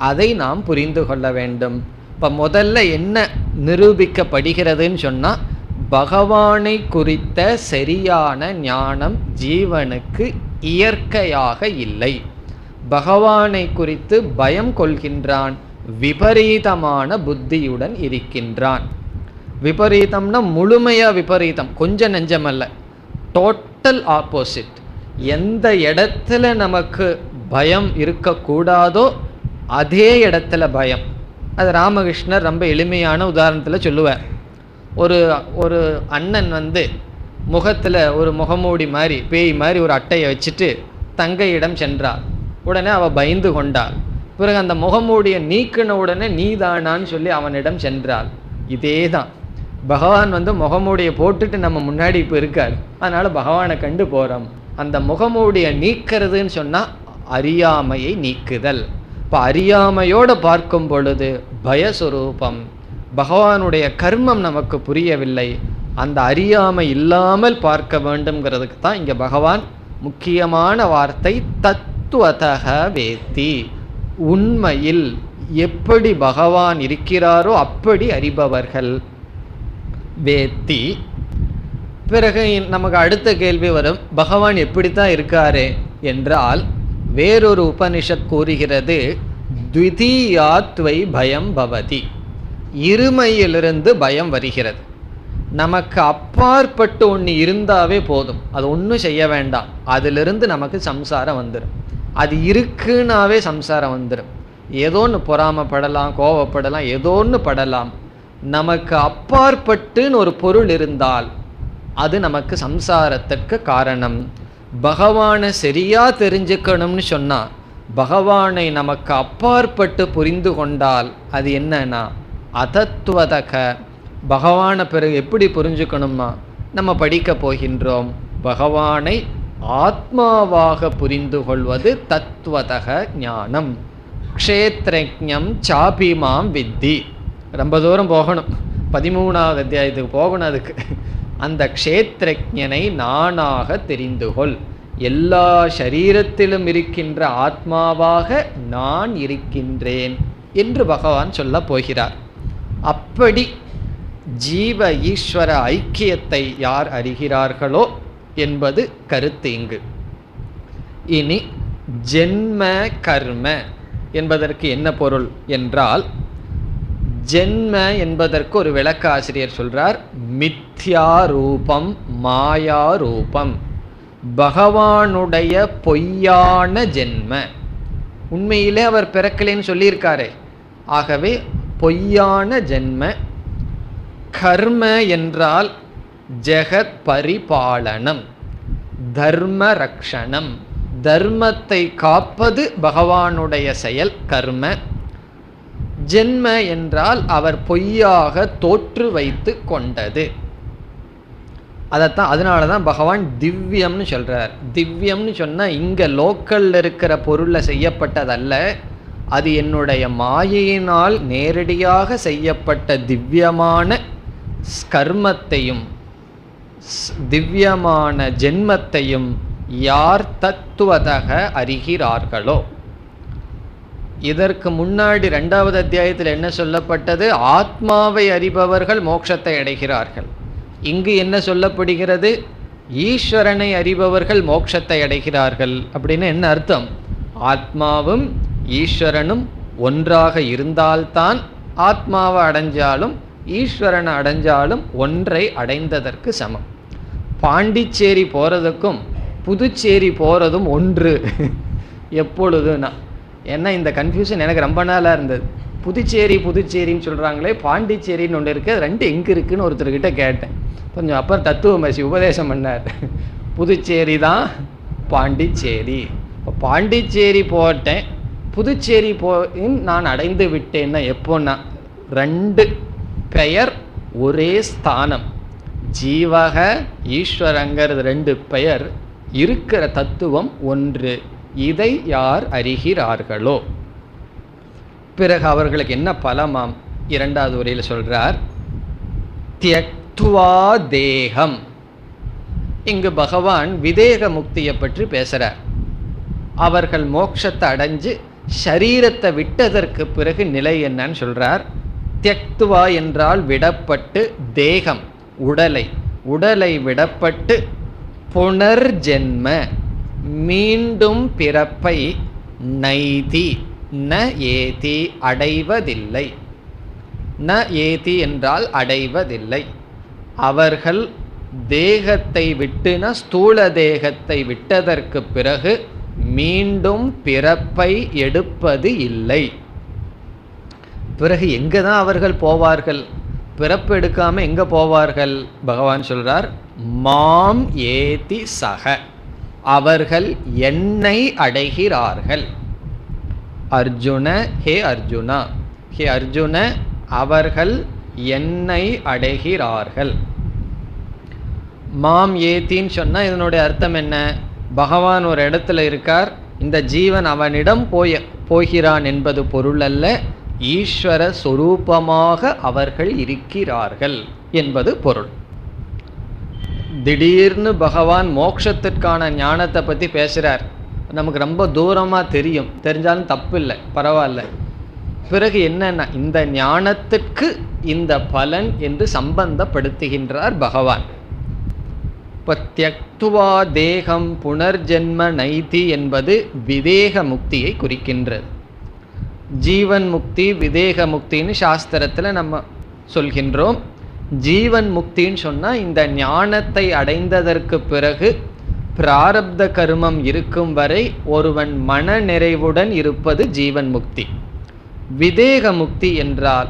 அதை நாம் புரிந்து கொள்ள வேண்டும். இப்போ முதல்ல என்ன நிரூபிக்கப்படுகிறதுன்னு சொன்னால், பகவானை குறித்த சரியான ஞானம் ஜீவனுக்கு இயற்கையாக இல்லை. பகவானை குறித்து பயம் கொள்கின்றான், விபரீதமான புத்தியுடன் இருக்கின்றான். விபரீதம்னா முழுமையா விபரீதம், கொஞ்சம் நெஞ்சமல்ல, டோட்டல் ஆப்போசிட். எந்த இடத்துல நமக்கு பயம் இருக்கக்கூடாதோ அதே இடத்துல பயம். அது ராமகிருஷ்ணர் ரொம்ப எளிமையான உதாரணத்தில் சொல்லுவார். ஒரு அண்ணன் முகத்தில் ஒரு முகமூடி மாதிரி பேய் மாதிரி ஒரு அட்டையை வச்சுட்டு தங்கையிடம் சென்றார். உடனே அவள் பயந்து கொண்டாள். பிறகு அந்த முகமூடியை நீக்கின உடனே நீதானான்னு சொல்லி அவனிடம் சென்றாள். இதே தான் பகவான் முகமூடியை போட்டுட்டு நம்ம முன்னாடி இப்போ இருக்கார். அதனால் பகவானை கண்டு போகிறோம். அந்த முகமூடியை நீக்கிறதுன்னு சொன்னால் அறியாமையை நீக்குதல். இப்போ அறியாமையோடு பார்க்கும் பொழுது பயஸ்வரூபம், பகவானுடைய கர்மம் நமக்கு புரியவில்லை. அந்த அறியாமை இல்லாமல் பார்க்க வேண்டும்ங்கிறதுக்கு தான் இங்கே பகவான் முக்கியமான வார்த்தை தத்துவதக வேத்தி. உண்மையில் எப்படி பகவான் இருக்கிறாரோ அப்படி அறிபவர்கள் வேத்தி. பிறகு நமக்கு அடுத்த கேள்வி வரும், பகவான் எப்படித்தான் இருக்காரு என்றால், வேறொரு உபனிஷத் கூறுகிறது, த்விதீயாத்வை பயம் பவதி. இருமையிலிருந்து பயம் வருகிறது. நமக்கு அப்பாற்பட்டு ஒன்று இருந்தாவே போதும், அது ஒன்றும் செய்ய வேண்டாம், அதிலிருந்து நமக்கு சம்சாரம் வந்துடும். அது இருக்குன்னாவே சம்சாரம் வந்துடும். ஏதோ ஒன்று பொறாமப்படலாம், கோபப்படலாம், ஏதோ ஒன்று படலாம். நமக்கு அப்பாற்பட்டுன்னு ஒரு பொருள் இருந்தால் அது நமக்கு சம்சாரத்திற்கு காரணம். பகவானை சரியா தெரிஞ்சுக்கணும்னு சொன்னால், பகவானை நமக்கு அப்பாற்பட்டு புரிந்து கொண்டால் அது என்னன்னா அதத்துவதக. பகவானை பிறகு எப்படி புரிஞ்சுக்கணுமா, நம்ம படிக்க போகின்றோம். பகவானை ஆத்மாவாக புரிந்து கொள்வது தத்துவதக ஞானம். க்ஷேத்ரஜ்ஞம் சாபிமாம் வித்தி. ரொம்ப தூரம் போகணும், 13வது அத்தியாயத்துக்கு போகணும். அதுக்கு அந்த க்ஷேத்ரஜ்ஞனை நானாக தெரிந்து கொள். எல்லா சரீரத்திலும் இருக்கின்ற ஆத்மாவாக நான் இருக்கின்றேன் என்று பகவான் சொல்ல போகிறார். அப்படி ஜீவ ஈஸ்வர ஐக்கியத்தை யார் அறிகிறார்களோ என்பது கருத்து இங்கு. இனி ஜென்ம கர்ம என்பதற்கு என்ன பொருள் என்றால், ஜென்ம என்பதற்கு ஒரு விளக்க ஆசிரியர் சொல்றார், மித்யா ரூபம் மாயா ரூபம். பகவானுடைய பொய்யான ஜென்ம. உண்மையிலே அவர் பிறக்கலைன்னு சொல்லியிருக்காரே, ஆகவே பொய்யான ஜென்ம. கர்ம என்றால் ஜெகத் பரிபாலனம், தர்ம ரக்ஷணம். தர்மத்தை காப்பது பகவானுடைய செயல் கர்ம. ஜென்ம என்றால் அவர் பொய்யாக தோற்று வைத்து கொண்டது. அதைத்தான், அதனால தான் பகவான் திவ்யம்னு சொல்றார். திவ்யம்னு சொன்னால் இங்கே லோக்கல்ல இருக்கிற பொருளில் செய்யப்பட்டதல்ல, அது என்னுடைய மாயையினால் நேரடியாக செய்யப்பட்ட திவ்யமான கர்மத்தையும் திவ்யமான ஜென்மத்தையும் யார் தத்துவதக அறிகிறார்களோ. இதற்கு முன்னாடி 2வது அத்தியாயத்தில் என்ன சொல்லப்பட்டது? ஆத்மாவை அறிபவர்கள் மோட்சத்தை அடைகிறார்கள். இங்கு என்ன சொல்லப்படுகிறது? ஈஸ்வரனை அறிபவர்கள் மோட்சத்தை அடைகிறார்கள். அப்படின்னு என்ன அர்த்தம்? ஆத்மாவும் ஈஸ்வரனும் ஒன்றாக இருந்தால்தான் ஆத்மாவை அடைஞ்சாலும் ஈஸ்வரனை அடைஞ்சாலும் ஒன்றை அடைந்ததற்கு சமம். பாண்டிச்சேரி போகிறதுக்கும் புதுச்சேரி போகிறதும் ஒன்று. எப்பொழுதுனா, ஏன்னா இந்த கன்ஃபியூஷன் எனக்கு ரொம்ப நாளாக இருந்தது. புதுச்சேரின்னு சொல்கிறாங்களே, பாண்டிச்சேரின்னு ஒன்று இருக்குது, அது ரெண்டு எங்கே இருக்குதுன்னு ஒருத்தர்கிட்ட கேட்டேன். கொஞ்சம் அப்புறம் தத்துவமசி உபதேசம் பண்ணார். புதுச்சேரி தான் பாண்டிச்சேரி. இப்போ பாண்டிச்சேரி போட்டேன், புதுச்சேரி போயும் நான் அடைந்து விட்டேன்னா எப்போன்னா, ரெண்டு பெயர் ஒரே ஸ்தானம். ஜீவக ஈஸ்வரங்கிறது ரெண்டு பெயர், இருக்கிற தத்துவம் ஒன்று. இதை யார் அறிகிறார்களோ. பிறகு அவர்களுக்கு என்ன பலமாம்? இரண்டாவது உரையில் சொல்றார், தியக்துவா தேகம். இங்கு பகவான் விதேக முக்தியை பற்றி பேசுறார். அவர்கள் மோட்சத்தை அடைஞ்சு ஷரீரத்தை விட்டதற்கு பிறகு நிலை என்னன்னு சொல்றார். தியக்துவா என்றால் விடப்பட்டு, தேகம் உடலை விடப்பட்டு, புனர்ஜென்ம மீண்டும் பிறப்பை நைதி ந ஏதி அடைவதில்லை. ந ஏதி என்றால் அடைவதில்லை. அவர்கள் தேகத்தை விட்டுன ஸ்தூல தேகத்தை விட்டதற்கு பிறகு மீண்டும் பிறப்பை எடுப்பது இல்லை. பிறகு எங்கே தான் அவர்கள் போவார்கள்? பிறப்பு எடுக்காம எங்கே போவார்கள்? பகவான் சொல்றார், மாம் ஏதி சக, அவர்கள் என்னை அடைகிறார்கள். அர்ஜுன, ஹே அர்ஜுனா, ஹே அர்ஜுன, அவர்கள் என்னை அடைகிறார்கள். மாம் ஏத்தின்னு சொன்னால் இதனுடைய அர்த்தம் என்ன? பகவான் ஒரு இடத்துல இருக்கார், இந்த ஜீவன் அவனிடம் போகிறான் என்பது பொருள் அல்ல. ஈஸ்வர சொரூபமாக அவர்கள் இருக்கிறார்கள் என்பது பொருள். திடீர்னு பகவான் மோட்சத்திற்கான ஞானத்தை பற்றி பேசுகிறார். நமக்கு ரொம்ப தூரமாக தெரிஞ்சாலும் தப்பு இல்லை, பரவாயில்ல. பிறகு என்னன்னா, இந்த ஞானத்திற்கு இந்த பலன் என்று சம்பந்தப்படுத்துகின்றார் பகவான். இப்போ தியக்துவா தேகம் புனர்ஜென்ம நைதி என்பது விதேக முக்தியை குறிக்கின்றது. ஜீவன் முக்தி, விதேக முக்தின்னு சாஸ்திரத்தில் நம்ம சொல்கின்றோம். ஜீவன் முக்தின்னு சொன்னால் இந்த ஞானத்தை அடைந்ததற்கு பிறகு பிராரப்த கர்மம் இருக்கும் வரை ஒருவன் மன நிறைவுடன் இருப்பது ஜீவன் முக்தி. விதேக முக்தி என்றால்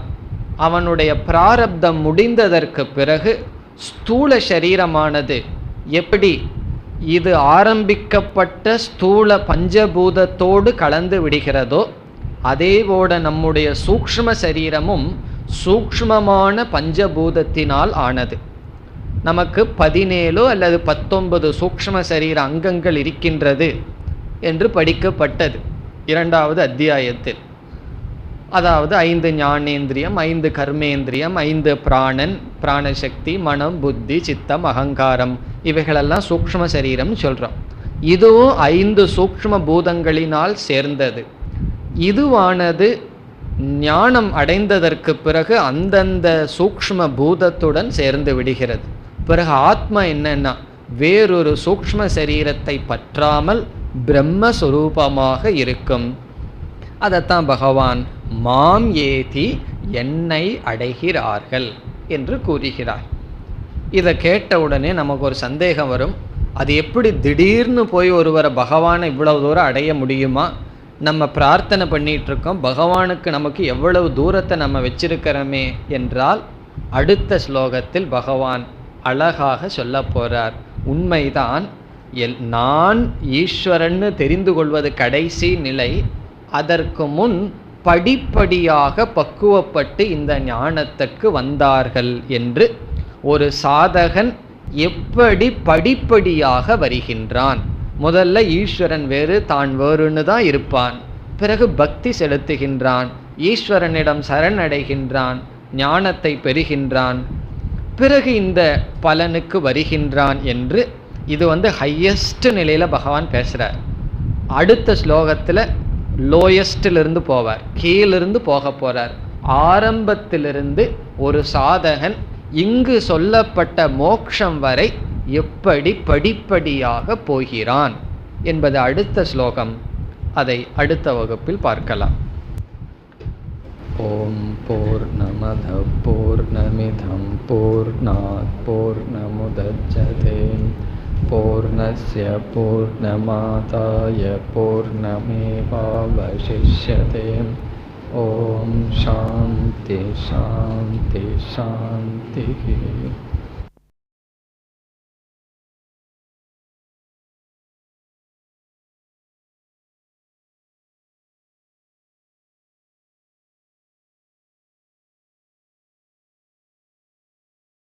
அவனுடைய பிராரப்தம் முடிந்ததற்கு பிறகு ஸ்தூல சரீரமானது எப்படி இது ஆரம்பிக்கப்பட்ட ஸ்தூல பஞ்சபூதத்தோடு கலந்து விடுகிறதோ, அதேபோல நம்முடைய சூக்ஷ்ம சரீரமும் சூக்ஷ்மமான பஞ்சபூதத்தினால் ஆனது. நமக்கு 17 அல்லது 19 சூக்ஷ்ம சரீர அங்கங்கள் இருக்கின்றது என்று படிக்கப்பட்டது 2வது அத்தியாயத்தில். அதாவது 5 ஞானேந்திரியம், 5 கர்மேந்திரியம், 5 பிராணன், பிராணசக்தி, மனம், புத்தி, சித்தம், அகங்காரம், இவைகளெல்லாம் சூக்ஷ்ம சரீரம் சொல்கிறோம். இதுவும் 5 சூக்ஷ்ம பூதங்களினால் சேர்ந்தது. இதுவானது ஞானம் அடைந்ததற்கு பிறகு அந்தந்த சூக்ஷ்ம பூதத்துடன் சேர்ந்து விடுகிறது. பிறகு ஆத்மா என்னன்னா, வேறொரு சூக்ஷ்ம சரீரத்தை பற்றாமல் பிரம்மஸ்வரூபமாக இருக்கும். அதைத்தான் பகவான் மாம் ஏதி, என்னை அடைகிறார்கள் என்று கூறுகிறார். இதை கேட்ட உடனே நமக்கு ஒரு சந்தேகம் வரும். அது எப்படி திடீர்னு போய் ஒருவரை பகவானை இவ்வளவு தூரம் அடைய முடியுமா? நம்ம பிரார்த்தனை பண்ணிகிட்ருக்கோம், பகவானுக்கு நமக்கு எவ்வளவு தூரத்தை நம்ம வச்சிருக்கிறோமே என்றால், அடுத்த ஸ்லோகத்தில் பகவான் அழகாக சொல்ல போகிறார். உண்மைதான், நான் ஈஸ்வரன்னு தெரிந்து கொள்வது கடைசி நிலை. அதற்கு முன் படிப்படியாக பக்குவப்பட்டு இந்த ஞானத்திற்கு வந்தார்கள் என்று ஒரு சாதகன் எப்படி படிப்படியாக வருகின்றான். முதல்ல ஈஸ்வரன் வேறு தான் வேறுன்னு தான் இருப்பான். பிறகு பக்தி செலுத்துகின்றான், ஈஸ்வரனிடம் சரணடைகின்றான், ஞானத்தை பெறுகின்றான், பிறகு இந்த பலனுக்கு வருகின்றான் என்று இது ஹையஸ்ட் நிலையில் பகவான் பேசுகிறார். அடுத்த ஸ்லோகத்தில் லோயஸ்டிலிருந்து போவார், கீழிருந்து போக போகிறார். ஆரம்பத்திலிருந்து ஒரு சாதகன் இங்கு சொல்லப்பட்ட மோட்சம் வரை எப்படி படிப்படியாக போகிறான் என்பது அடுத்த ஸ்லோகம். அதை அடுத்த வகுப்பில் பார்க்கலாம். ஓம் பூர்ணமத பூர்ணமிதம் பூர்ணாத் பூர்ணமுதச்யதே பூர்ணஸ்ய பூர்ணமாதாய பூர்ணமேவாவசிஷ்யதே. ஓம் சாந்தி சாந்தி சாந்தி.